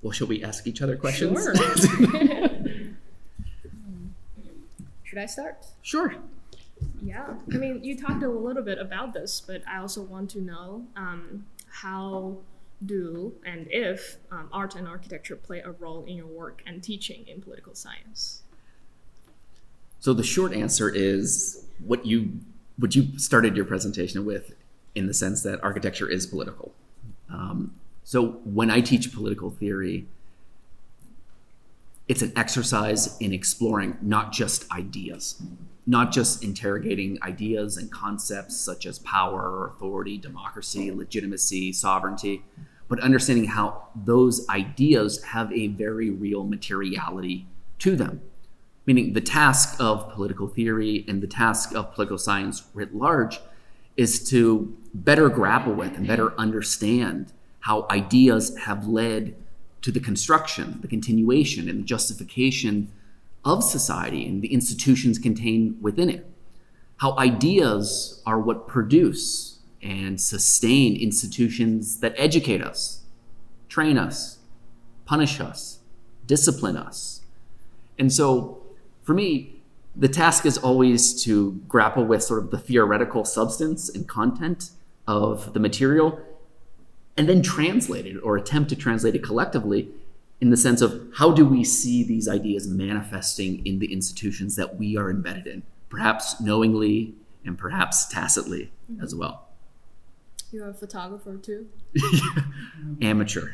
Well, shall we ask each other questions? Sure. Should I start? Sure. Yeah, I mean, you talked a little bit about this, but I also want to know how do and if art and architecture play a role in your work and teaching in political science? So the short answer is what you started your presentation with, in the sense that architecture is political. So when I teach political theory, it's an exercise in exploring not just ideas, not just interrogating ideas and concepts such as power, authority, democracy, legitimacy, sovereignty, but understanding how those ideas have a very real materiality to them. Meaning the task of political theory and the task of political science writ large is to better grapple with and better understand how ideas have led to the construction, the continuation, and the justification of society and the institutions contained within it. How ideas are what produce and sustain institutions that educate us, train us, punish us, discipline us. And so, for me, the task is always to grapple with sort of the theoretical substance and content of the material, and then translate it or attempt to translate it collectively in the sense of how do we see these ideas manifesting in the institutions that we are embedded in, perhaps knowingly and perhaps tacitly as well. You're a photographer too? Amateur.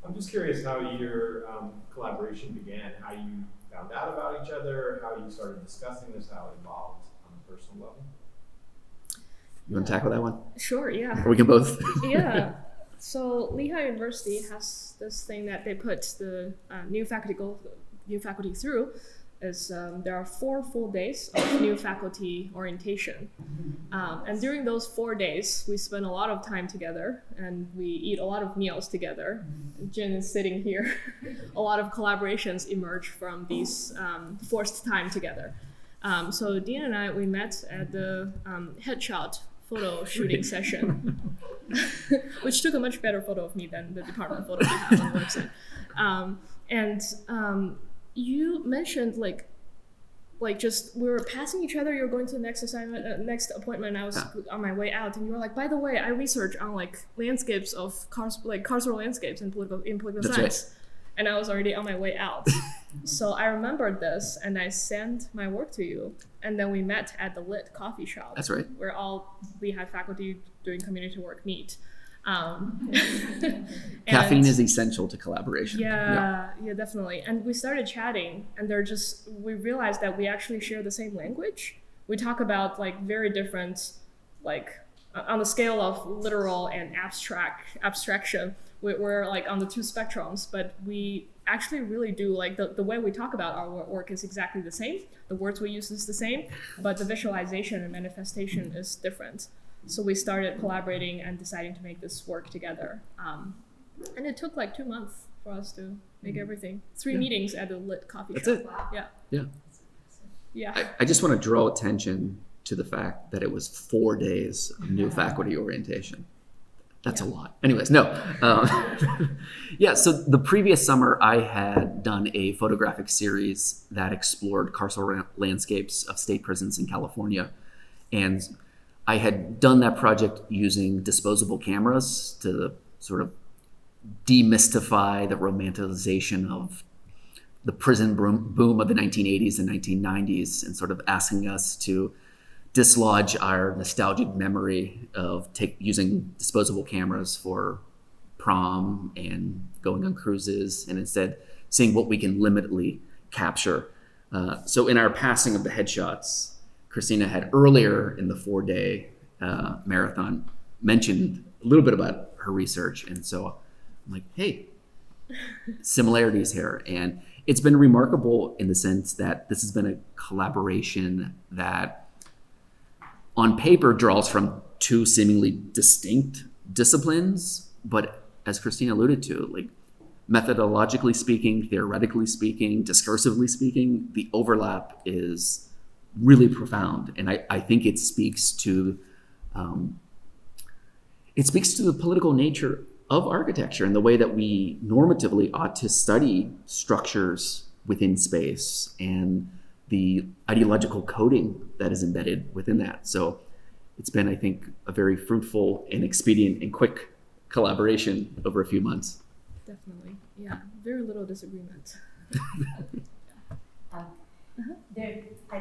I'm just curious how your collaboration began, how you found out about each other, how you started discussing this, how it evolved on a personal level. You want to tackle that one? Sure, yeah. Or we can both. Yeah. So Lehigh University has this thing that they put the new faculty through. Is there are 4 full days of new faculty orientation, and during those 4 days, we spend a lot of time together, and we eat a lot of meals together. Jin is sitting here. A lot of collaborations emerge from these forced time together. So Dean and I, we met at the headshot photo shooting session, which took a much better photo of me than the department photo I have on the website. You mentioned like just we were passing each other. You're going to the next assignment, next appointment. I was on my way out, and you were like, "By the way, I research on like landscapes of carceral landscapes in political That's science," right. and I was already on my way out. So I remembered this, and I sent my work to you, and then we met at the Lit coffee shop. That's right. Where all Lehigh faculty doing community work meet. Caffeine is essential to collaboration. Yeah, definitely. And we started chatting, and we realized that we actually share the same language. We talk about like very different, like on the scale of literal and abstraction. We're like on the 2 spectrums, but we actually really do like the way we talk about our work is exactly the same. The words we use is the same, but the visualization and manifestation is different. So we started collaborating and deciding to make this work together. And it took like 2 months for us to make everything. 3 meetings at the Lit coffee shop. That's it. Yeah. I just want to draw attention to the fact that it was 4 days of new faculty orientation. That's a lot. Anyways, no. So the previous summer, I had done a photographic series that explored carceral landscapes of state prisons in California. And I had done that project using disposable cameras to sort of demystify the romanticization of the prison boom of the 1980s and 1990s, and sort of asking us to dislodge our nostalgic memory of using disposable cameras for prom and going on cruises, and instead seeing what we can limitedly capture. So in our passing of the headshots, Christina had earlier in the 4-day marathon mentioned a little bit about her research. And so I'm like, hey, similarities here. And it's been remarkable in the sense that this has been a collaboration that on paper draws from 2 seemingly distinct disciplines, but as Christina alluded to, like methodologically speaking, theoretically speaking, discursively speaking, the overlap is really profound. And I think it speaks to the political nature of architecture and the way that we normatively ought to study structures within space and the ideological coding that is embedded within that. So it's been, I think, a very fruitful and expedient and quick collaboration over a few months. Definitely. Yeah. Very little disagreement. I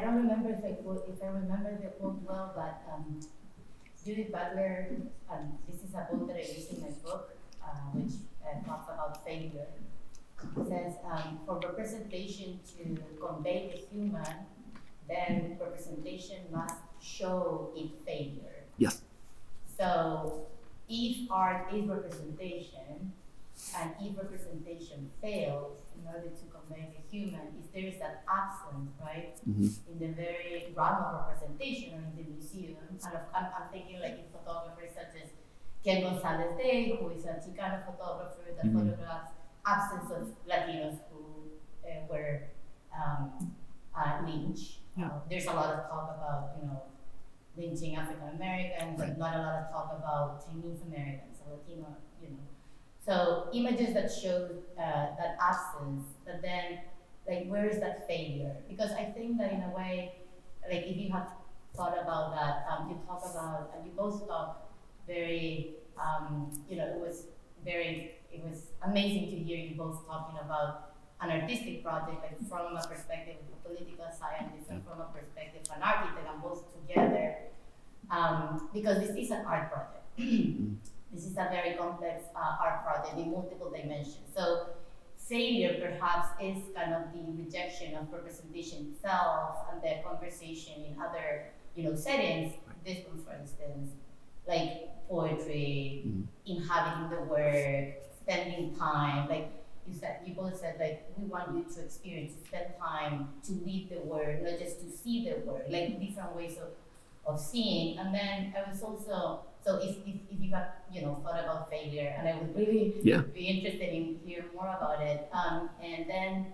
don't remember if I remember the quote well, but Judith Butler, this is a quote that I use in my book, which talks about failure. It says, for representation to convey the human, then representation must show its failure. Yes. So if art is representation, and if representation fails in order to convey the human, if there is that absence, right, in the very realm of representation or in the museum, and I'm thinking like in photographers such as Ken Gonzalez Day, who is a Chicano photographer that photographs absence of Latinos who were lynched. There's a lot of talk about, lynching African Americans, but not a lot of talk about Chinese Americans or Latino, So images that show that absence, but then, like, where is that failure? Because I think that in a way, like, if you have thought about that, you talk about, and you both talk very, it was amazing to hear you both talking about an artistic project, like from a perspective of a political scientist and from a perspective of an architect, and both together, because this is an art project. This is a very complex art project in multiple dimensions. So failure perhaps is kind of the rejection of representation itself and the conversation in other, settings. This one, for instance, like poetry, inhabiting the work, spending time, like you both said, like, we want you to experience, to spend time, to live the work, not just to see the work, like different ways of seeing. And then I was also, so if you have, thought about failure, and I would really be interested in hearing more about it. And then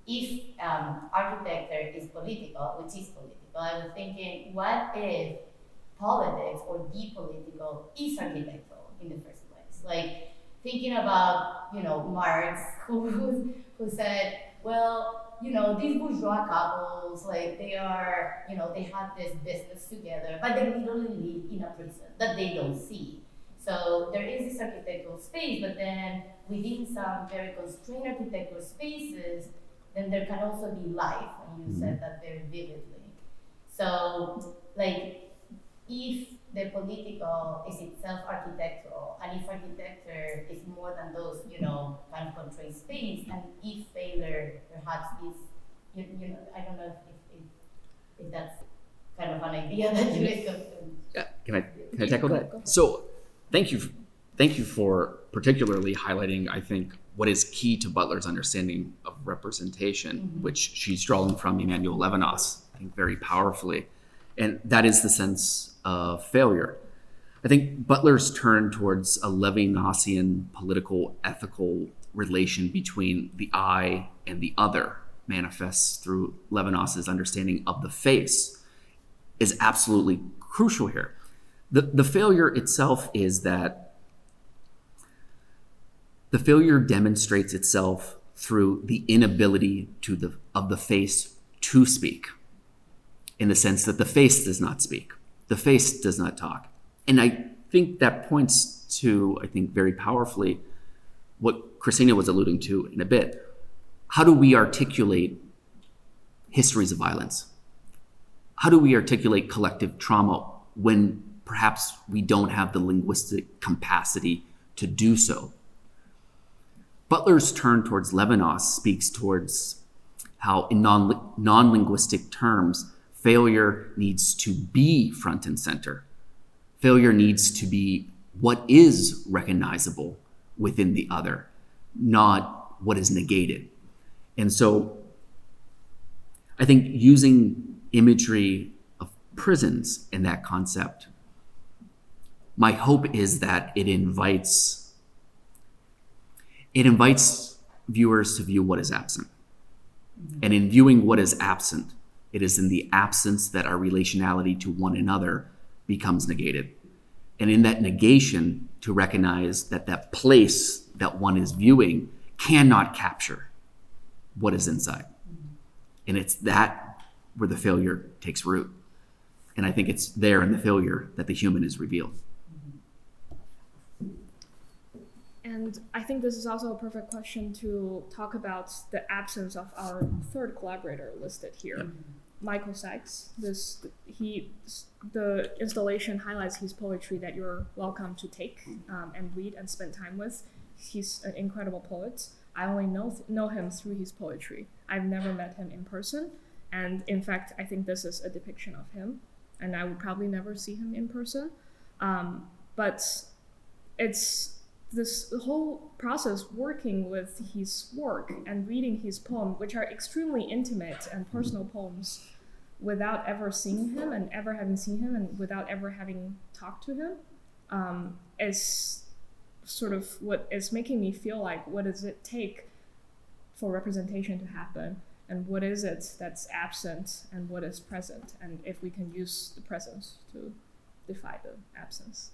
if architecture is political, which is political, I was thinking, what if politics or the political is architectural in the first place? Like, thinking about, Marx, who said, well, these bourgeois couples, like, they are, they have this business together, but they literally live in a prison that they don't see. So there is this architectural space, but then within some very constrained architectural spaces, then there can also be life, and you said that very vividly. So, like, if the political is itself architectural, and if architecture is more than those, kind of constrained space, and if failure perhaps is, I don't know if that's kind of an idea that you guys Can I tackle that? So, thank you for particularly highlighting, I think, what is key to Butler's understanding of representation, which she's drawing from Emmanuel Levinas, I think, very powerfully. And that is the sense of failure. I think Butler's turn towards a Levinasian political ethical relation between the I and the other manifests through Levinas's understanding of the face is absolutely crucial here. The failure itself is that the failure demonstrates itself through the inability of the face to speak, in the sense that the face does not speak. The face does not talk. And I think that points to, I think, very powerfully what Christina was alluding to in a bit. How do we articulate histories of violence? How do we articulate collective trauma when perhaps we don't have the linguistic capacity to do so? Butler's turn towards Levinas speaks towards how in non-linguistic terms, failure needs to be front and center. Failure needs to be what is recognizable within the other, not what is negated. And so I think using imagery of prisons in that concept, my hope is that it invites it invites viewers to view what is absent. And in viewing what is absent, it is in the absence that our relationality to one another becomes negated. And in that negation, to recognize that that place that one is viewing cannot capture what is inside. And it's that where the failure takes root. And I think it's there in the failure that the human is revealed. And I think this is also a perfect question to talk about the absence of our third collaborator listed here, Michael Sykes. The installation highlights his poetry that you're welcome to take and read and spend time with. He's an incredible poet. I only know him through his poetry. I've never met him in person. And in fact, I think this is a depiction of him. And I would probably never see him in person. But it's this whole process working with his work and reading his poem, which are extremely intimate and personal poems, without ever seeing him and ever having seen him and without ever having talked to him, is sort of what is making me feel like, what does it take for representation to happen? And what is it that's absent and what is present? And if we can use the presence to defy the absence.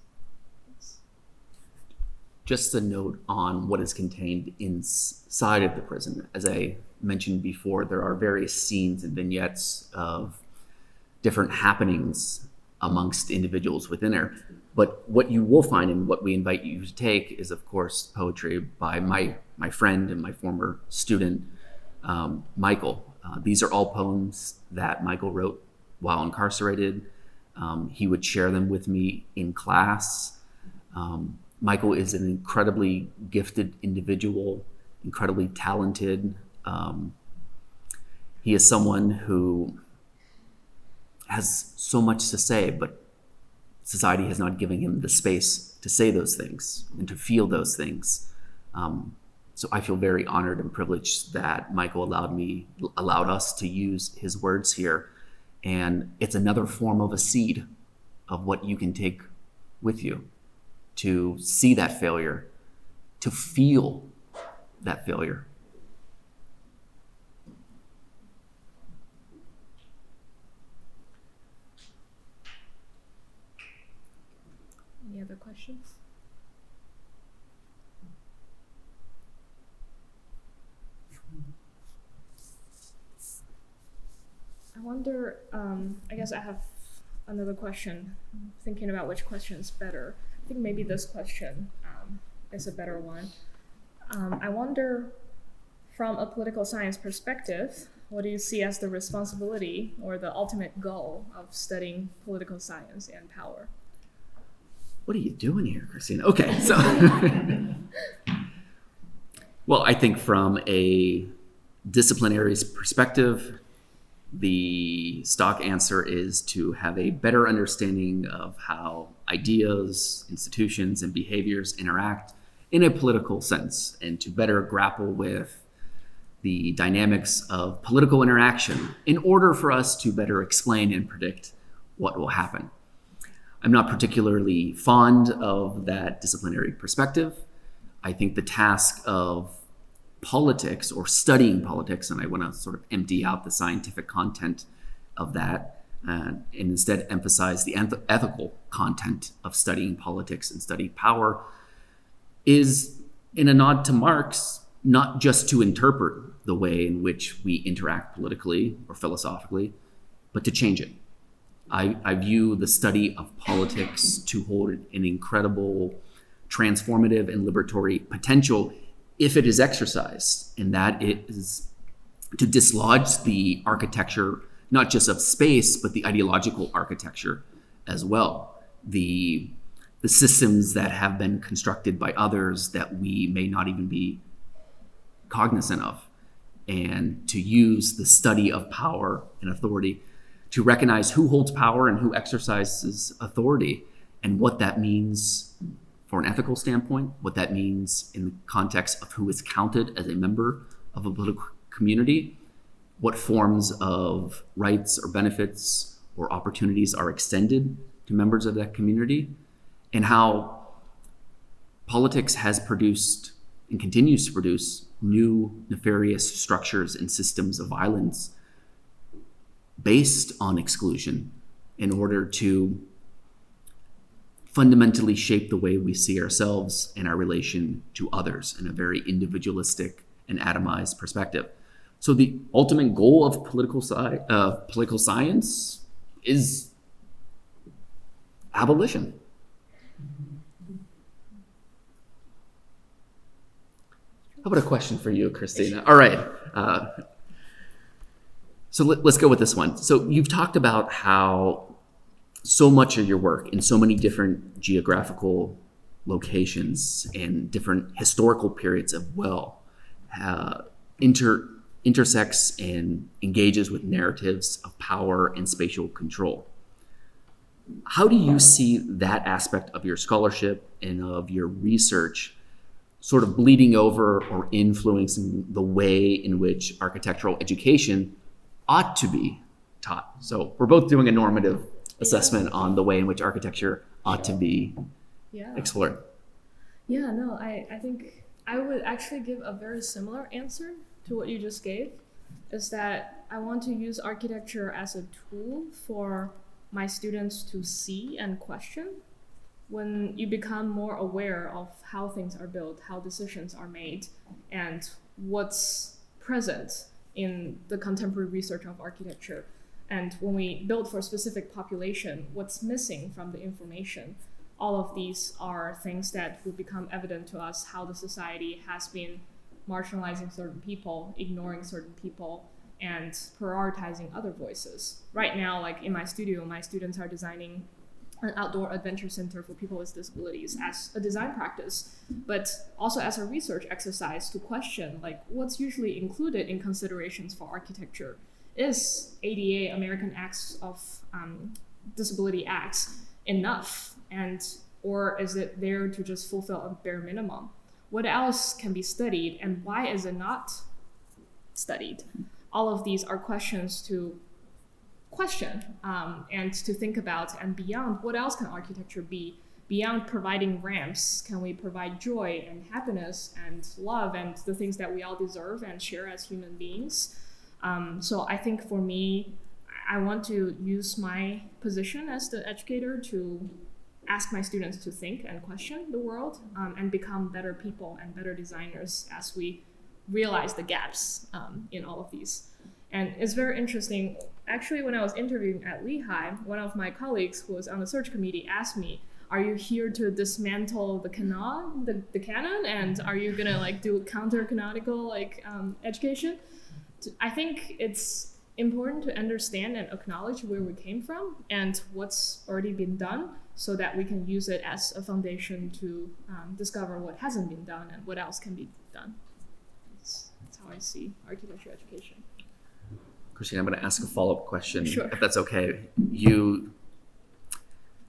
Just a note on what is contained inside of the prison. As I mentioned before, there are various scenes and vignettes of different happenings amongst individuals within there. But what you will find and what we invite you to take is, of course, poetry by my friend and my former student, Michael. These are all poems that Michael wrote while incarcerated. He would share them with me in class. Michael is an incredibly gifted individual, incredibly talented. He is someone who has so much to say, but society has not given him the space to say those things and to feel those things. So I feel very honored and privileged that Michael allowed us to use his words here. And it's another form of a seed of what you can take with you, to see that failure, to feel that failure. Any other questions? I wonder, I guess I have another question, thinking about which question is better. I think maybe this question is a better one. I wonder, from a political science perspective, what do you see as the responsibility or the ultimate goal of studying political science and power? What are you doing here, Christina? Okay, so, well, I think from a disciplinary perspective, the stock answer is to have a better understanding of how ideas, institutions, and behaviors interact in a political sense, and to better grapple with the dynamics of political interaction in order for us to better explain and predict what will happen. I'm not particularly fond of that disciplinary perspective. I think the task of politics or studying politics, and I want to sort of empty out the scientific content of that and instead emphasize the ethical content of studying politics and studying power, is in a nod to Marx, not just to interpret the way in which we interact politically or philosophically, but to change it. I view the study of politics to hold an incredible transformative and liberatory potential if it is exercised, and that is to dislodge the architecture, not just of space, but the ideological architecture as well. The systems that have been constructed by others that we may not even be cognizant of, and to use the study of power and authority to recognize who holds power and who exercises authority, and what that means for an ethical standpoint, what that means in the context of who is counted as a member of a political community, what forms of rights or benefits or opportunities are extended to members of that community, and how politics has produced and continues to produce new nefarious structures and systems of violence based on exclusion in order to fundamentally shape the way we see ourselves and our relation to others in a very individualistic and atomized perspective. So the ultimate goal of political science is abolition. How about a question for you, Christina? All right. So let's go with this one. So you've talked about how so much of your work in so many different geographical locations and different historical periods of intersects and engages with narratives of power and spatial control. How do you see that aspect of your scholarship and of your research sort of bleeding over or influencing the way in which architectural education ought to be taught? So we're both doing a normative assessment on the way in which architecture ought to be explored. Yeah, no, I think I would actually give a very similar answer to what you just gave, is that I want to use architecture as a tool for my students to see and question. When you become more aware of how things are built, how decisions are made, and what's present in the contemporary research of architecture, and when we build for a specific population, what's missing from the information, all of these are things that will become evident to us, how the society has been marginalizing certain people, ignoring certain people, and prioritizing other voices. Right now, like in my studio, my students are designing an outdoor adventure center for people with disabilities as a design practice, but also as a research exercise to question like what's usually included in considerations for architecture. Is ADA, American Acts of Disability Acts, enough? Or is it there to just fulfill a bare minimum? What else can be studied, and why is it not studied? All of these are questions to question and to think about, and beyond, what else can architecture be? Beyond providing ramps, can we provide joy and happiness and love and the things that we all deserve and share as human beings? So I think for me, I want to use my position as the educator to ask my students to think and question the world and become better people and better designers as we realize the gaps in all of these. And it's very interesting. Actually, when I was interviewing at Lehigh, one of my colleagues who was on the search committee asked me, are you here to dismantle the canon, the canon? And are you gonna like do counter-canonical education? I think it's important to understand and acknowledge where we came from and what's already been done so that we can use it as a foundation to discover what hasn't been done and what else can be done. That's how I see architecture education. Christina, I'm going to ask a follow-up question, Sure. if that's okay. You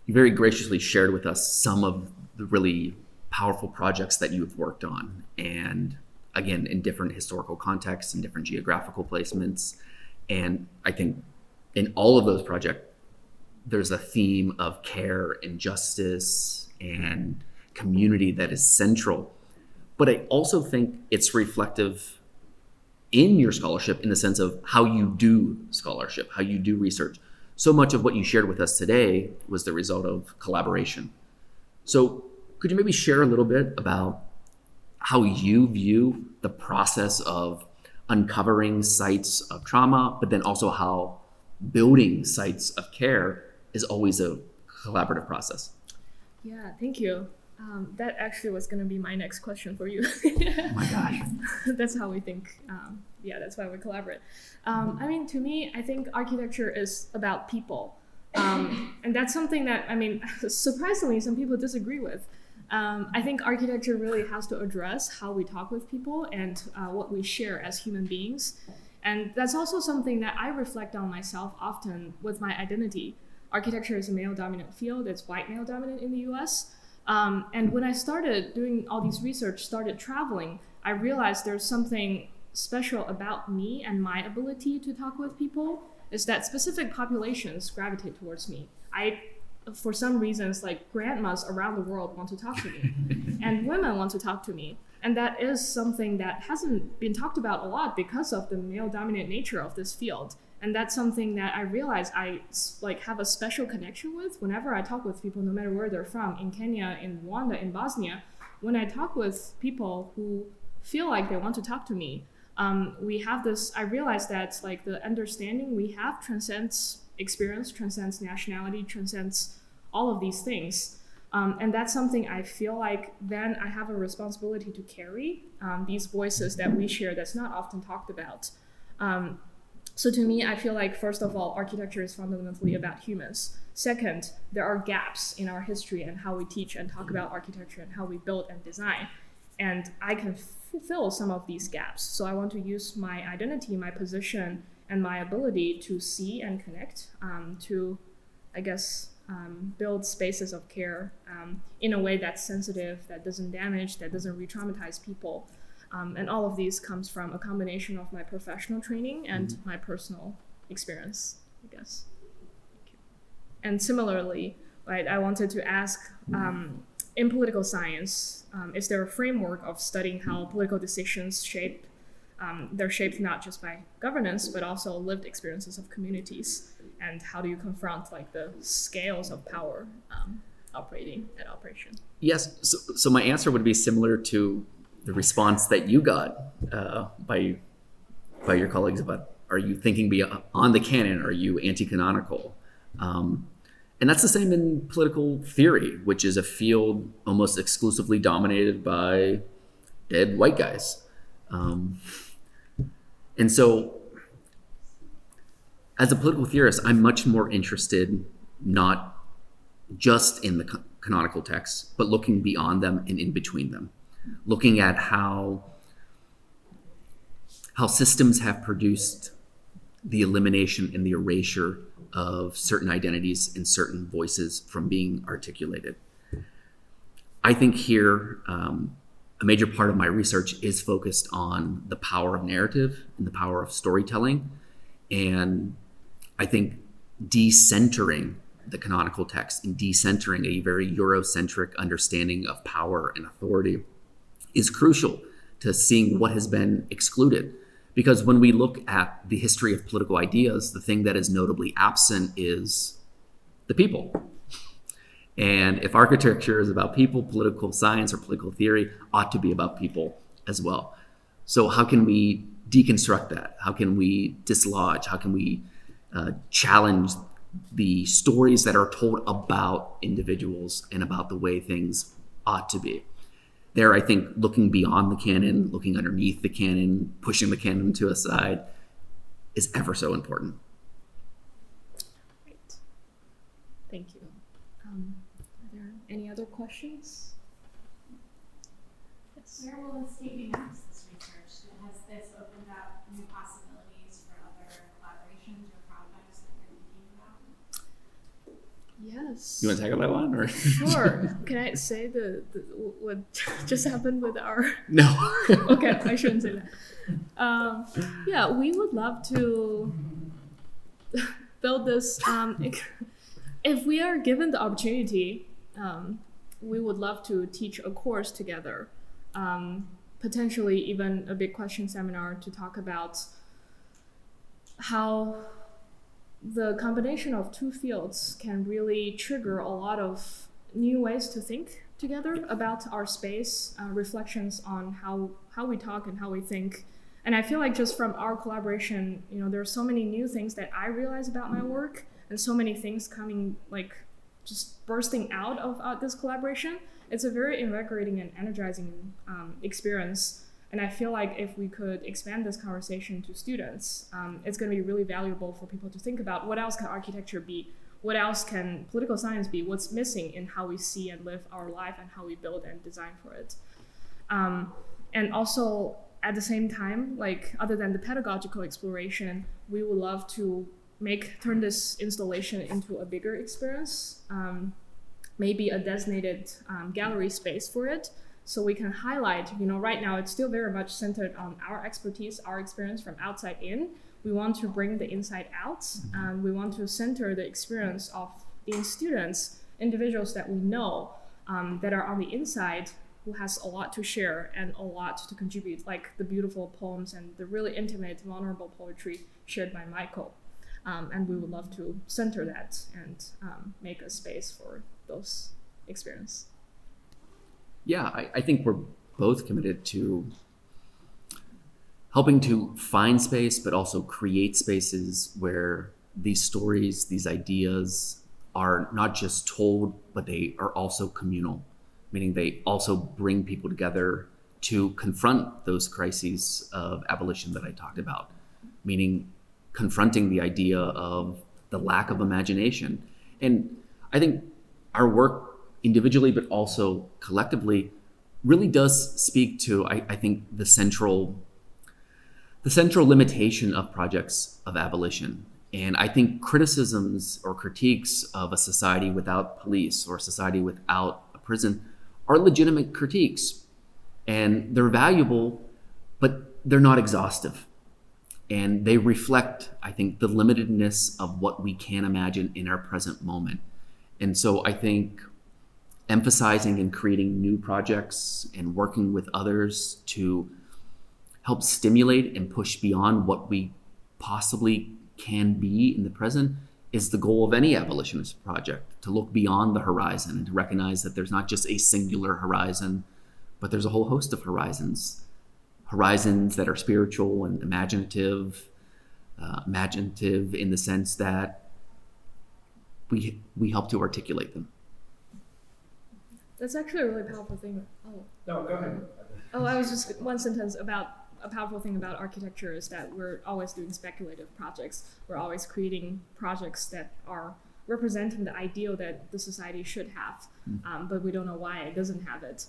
very graciously shared with us some of the really powerful projects that you've worked on, and again, in different historical contexts and different geographical placements. And I think in all of those projects, there's a theme of care and justice and community that is central. But I also think it's reflective in your scholarship in the sense of how you do scholarship, how you do research. So much of what you shared with us today was the result of collaboration. So could you maybe share a little bit about how you view the process of uncovering sites of trauma, but then also how building sites of care is always a collaborative process? Yeah, thank you. That actually was going to be my next question for you. Oh my gosh. That's how we think. That's why we collaborate. To me, I think architecture is about people. And that's something that, surprisingly, some people disagree with. I think architecture really has to address how we talk with people and what we share as human beings. And that's also something that I reflect on myself often with my identity. Architecture is a male-dominant field. It's white male-dominant in the US. And when I started doing all these research, started traveling, I realized there's something special about me and my ability to talk with people, is that specific populations gravitate towards me. For some reasons, like grandmas around the world want to talk to me, and women want to talk to me. And that is something that hasn't been talked about a lot because of the male-dominant nature of this field. And that's something that I realize I have a special connection with whenever I talk with people, no matter where they're from, in Kenya, in Rwanda, in Bosnia. When I talk with people who feel like they want to talk to me, we have this, I realize that the understanding we have transcends experience, transcends nationality, transcends all of these things. And that's something I feel like then I have a responsibility to carry, these voices that we share that's not often talked about. So to me, I feel like, first of all, architecture is fundamentally about humans. Second, there are gaps in our history and how we teach and talk about architecture and how we build and design. And I can fill some of these gaps. So I want to use my identity, my position, and my ability to see and connect, to, I guess, build spaces of care in a way that's sensitive, that doesn't damage, that doesn't re-traumatize people. And all of these comes from a combination of my professional training and my personal experience, I guess. Thank you. And similarly, I wanted to ask, in political science, is there a framework of studying how political decisions shape, they're shaped not just by governance, but also lived experiences of communities? And how do you confront the scales of power operating at operation? Yes, so my answer would be similar to the response that you got by your colleagues about, are you thinking beyond the canon? Are you anti-canonical? And that's the same in political theory, which is a field almost exclusively dominated by dead white guys. And so as a political theorist, I'm much more interested not just in the canonical texts, but looking beyond them and in between them, looking at how systems have produced the elimination and the erasure of certain identities and certain voices from being articulated. I think here, a major part of my research is focused on the power of narrative and the power of storytelling. And I think decentering the canonical text and decentering a very Eurocentric understanding of power and authority is crucial to seeing what has been excluded. Because when we look at the history of political ideas, the thing that is notably absent is the people. And if architecture is about people, political science or political theory ought to be about people as well. So how can we deconstruct that? How can we dislodge? How can we challenge the stories that are told about individuals and about the way things ought to be? There, I think looking beyond the canon, looking underneath the canon, pushing the canon to a side is ever so important. Great. Thank you. Are there any other questions? Yes. Where will this take you next, this research? Has this opened up new possibilities for other collaborations or projects that you're thinking about? Yes. You want to tackle that one? Or? Sure. Can I say what just happened with our... No. Okay, I shouldn't say that. Yeah, we would love to build this. If we are given the opportunity, we would love to teach a course together, potentially even a big question seminar to talk about how the combination of two fields can really trigger a lot of new ways to think together about our space, reflections on how we talk and how we think. And I feel like just from our collaboration, there are so many new things that I realize about my work and so many things coming, just bursting out of this collaboration. It's a very invigorating and energizing experience. And I feel like if we could expand this conversation to students, it's going to be really valuable for people to think about what else can architecture be? What else can political science be? What's missing in how we see and live our life and how we build and design for it? And also, at the same time, other than the pedagogical exploration, we would love to turn this installation into a bigger experience, maybe a designated gallery space for it. So we can highlight, right now it's still very much centered on our expertise, our experience from outside in. We want to bring the inside out. We want to center the experience of these students, individuals that we know that are on the inside, who has a lot to share and a lot to contribute, like the beautiful poems and the really intimate, vulnerable poetry shared by Michael. And we would love to center that and make a space for those experiences. Yeah, I think we're both committed to helping to find space, but also create spaces where these stories, these ideas are not just told, but they are also communal, meaning they also bring people together to confront those crises of abolition that I talked about, meaning confronting the idea of the lack of imagination. And I think our work individually, but also collectively, really does speak to, I think, the central limitation of projects of abolition. And I think criticisms or critiques of a society without police or a society without a prison are legitimate critiques. And they're valuable, but they're not exhaustive. And they reflect, I think, the limitedness of what we can imagine in our present moment. And so I think emphasizing and creating new projects and working with others to help stimulate and push beyond what we possibly can be in the present is the goal of any abolitionist project, to look beyond the horizon and to recognize that there's not just a singular horizon, but there's a whole host of horizons that are spiritual and imaginative in the sense that we help to articulate them. That's actually a really powerful thing. Oh, No, go ahead. I was just one sentence about a powerful thing about architecture is that we're always doing speculative projects. We're always creating projects that are representing the ideal that the society should have, but we don't know why it doesn't have it.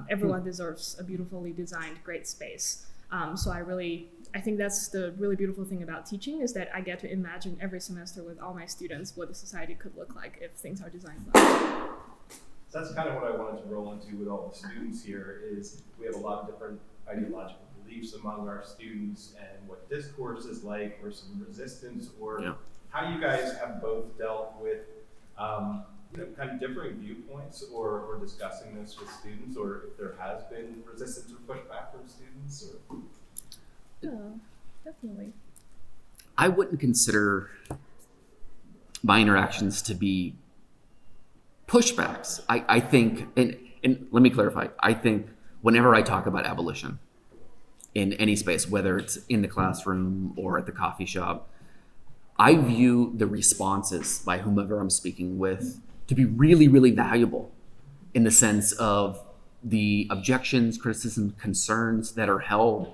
Everyone deserves a beautifully designed, great space. So I think that's the really beautiful thing about teaching is that I get to imagine every semester with all my students what the society could look like if things are designed well. So that's kind of what I wanted to roll into with all the students here is we have a lot of different ideological beliefs among our students and what discourse is like or some resistance or how you guys have both dealt with kind of differing viewpoints or discussing this with students or if there has been resistance or pushback from students or... Yeah, definitely. I wouldn't consider my interactions to be pushbacks. I think, and let me clarify, I think whenever I talk about abolition in any space, whether it's in the classroom or at the coffee shop, I view the responses by whomever I'm speaking with to be really, really valuable in the sense of the objections, criticisms, concerns that are held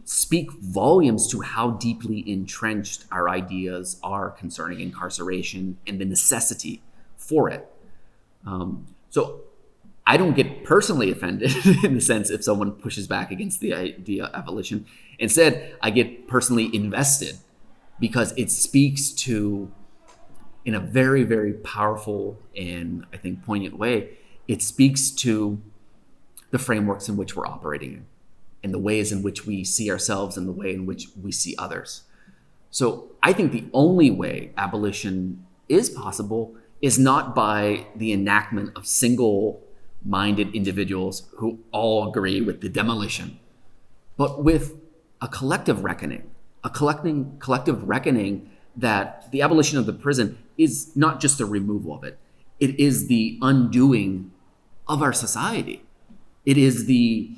speak volumes to how deeply entrenched our ideas are concerning incarceration and the necessity for it. So I don't get personally offended in the sense if someone pushes back against the idea of abolition. Instead, I get personally invested because it speaks to, in a very, very powerful and I think poignant way, it speaks to the frameworks in which we're operating in and the ways in which we see ourselves and the way in which we see others. So I think the only way abolition is possible is not by the enactment of single-minded individuals who all agree with the demolition, but with a collective reckoning, collective reckoning that the abolition of the prison is not just a removal of it. It is the undoing of our society. It is the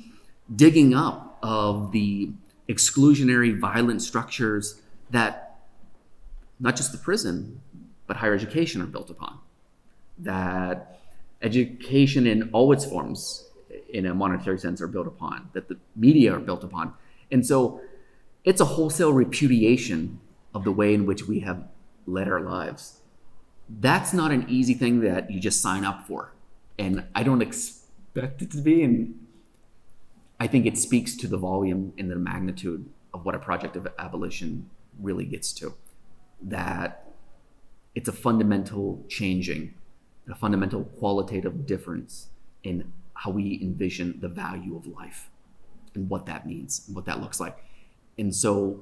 digging up of the exclusionary, violent structures that not just the prison, but higher education are built upon. That education in all its forms, in a monetary sense, are built upon, that the media are built upon. And so it's a wholesale repudiation of the way in which we have led our lives. That's not an easy thing that you just sign up for. And I don't expect it to be. And I think it speaks to the volume and the magnitude of what a project of abolition really gets to. That it's a fundamental changing, a fundamental qualitative difference in how we envision the value of life and what that means and what that looks like. And so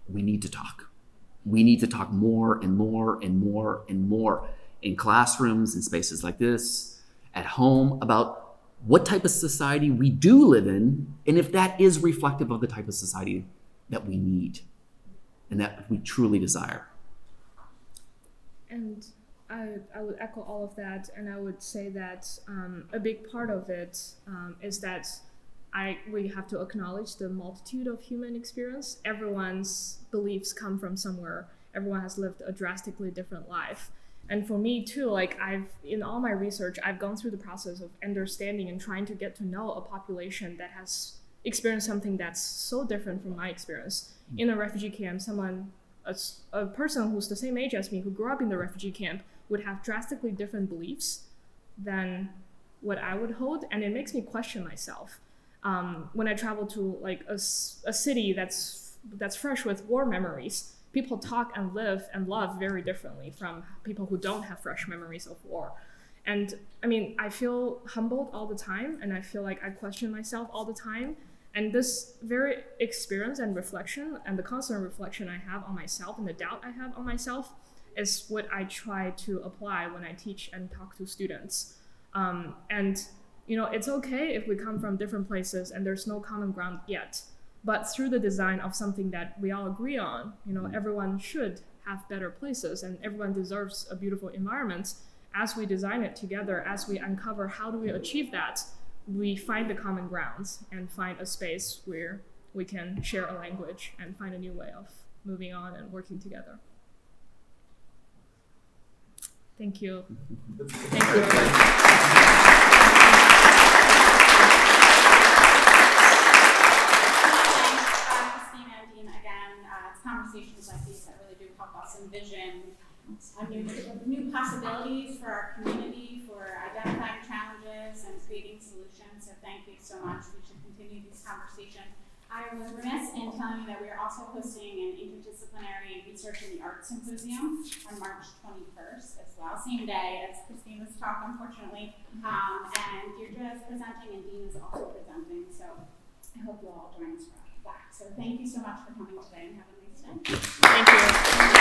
we need to talk. We need to talk more and more and more and more in classrooms, in spaces like this, at home, about what type of society we do live in, and if that is reflective of the type of society that we need and that we truly desire. And I would echo all of that, and I would say that a big part of it is that we have to acknowledge the multitude of human experience. Everyone's beliefs come from somewhere. Everyone has lived a drastically different life. And for me too, like in all my research, I've gone through the process of understanding and trying to get to know a population that has experienced something that's so different from my experience. In a refugee camp, a person who's the same age as me, who grew up in the refugee camp, would have drastically different beliefs than what I would hold, and it makes me question myself. When I travel to like a city that's fresh with war memories, people talk and live and love very differently from people who don't have fresh memories of war. And I mean, I feel humbled all the time, and I feel like I question myself all the time. And this very experience and reflection, and the constant reflection I have on myself and the doubt I have on myself, is what I try to apply when I teach and talk to students. And you know, it's okay if we come from different places and there's no common ground yet. But through the design of something that we all agree on, you know, everyone should have better places and everyone deserves a beautiful environment. As we design it together, as we uncover how do we achieve that, we find the common grounds and find a space where we can share a language and find a new way of moving on and working together. Thank you. Thank you. Conversations like these that really do help us envision new possibilities for our community, for identifying challenges and creating solutions. So thank you so much. We should continue these conversations. I was remiss in telling you that we are also hosting an interdisciplinary research in the arts symposium on March 21st as well, same day as Christina's talk, unfortunately. And Deirdre is presenting and Dean is also presenting. So I hope you'll all join us for that. So thank you so much for coming today and have a nice day. Thank you.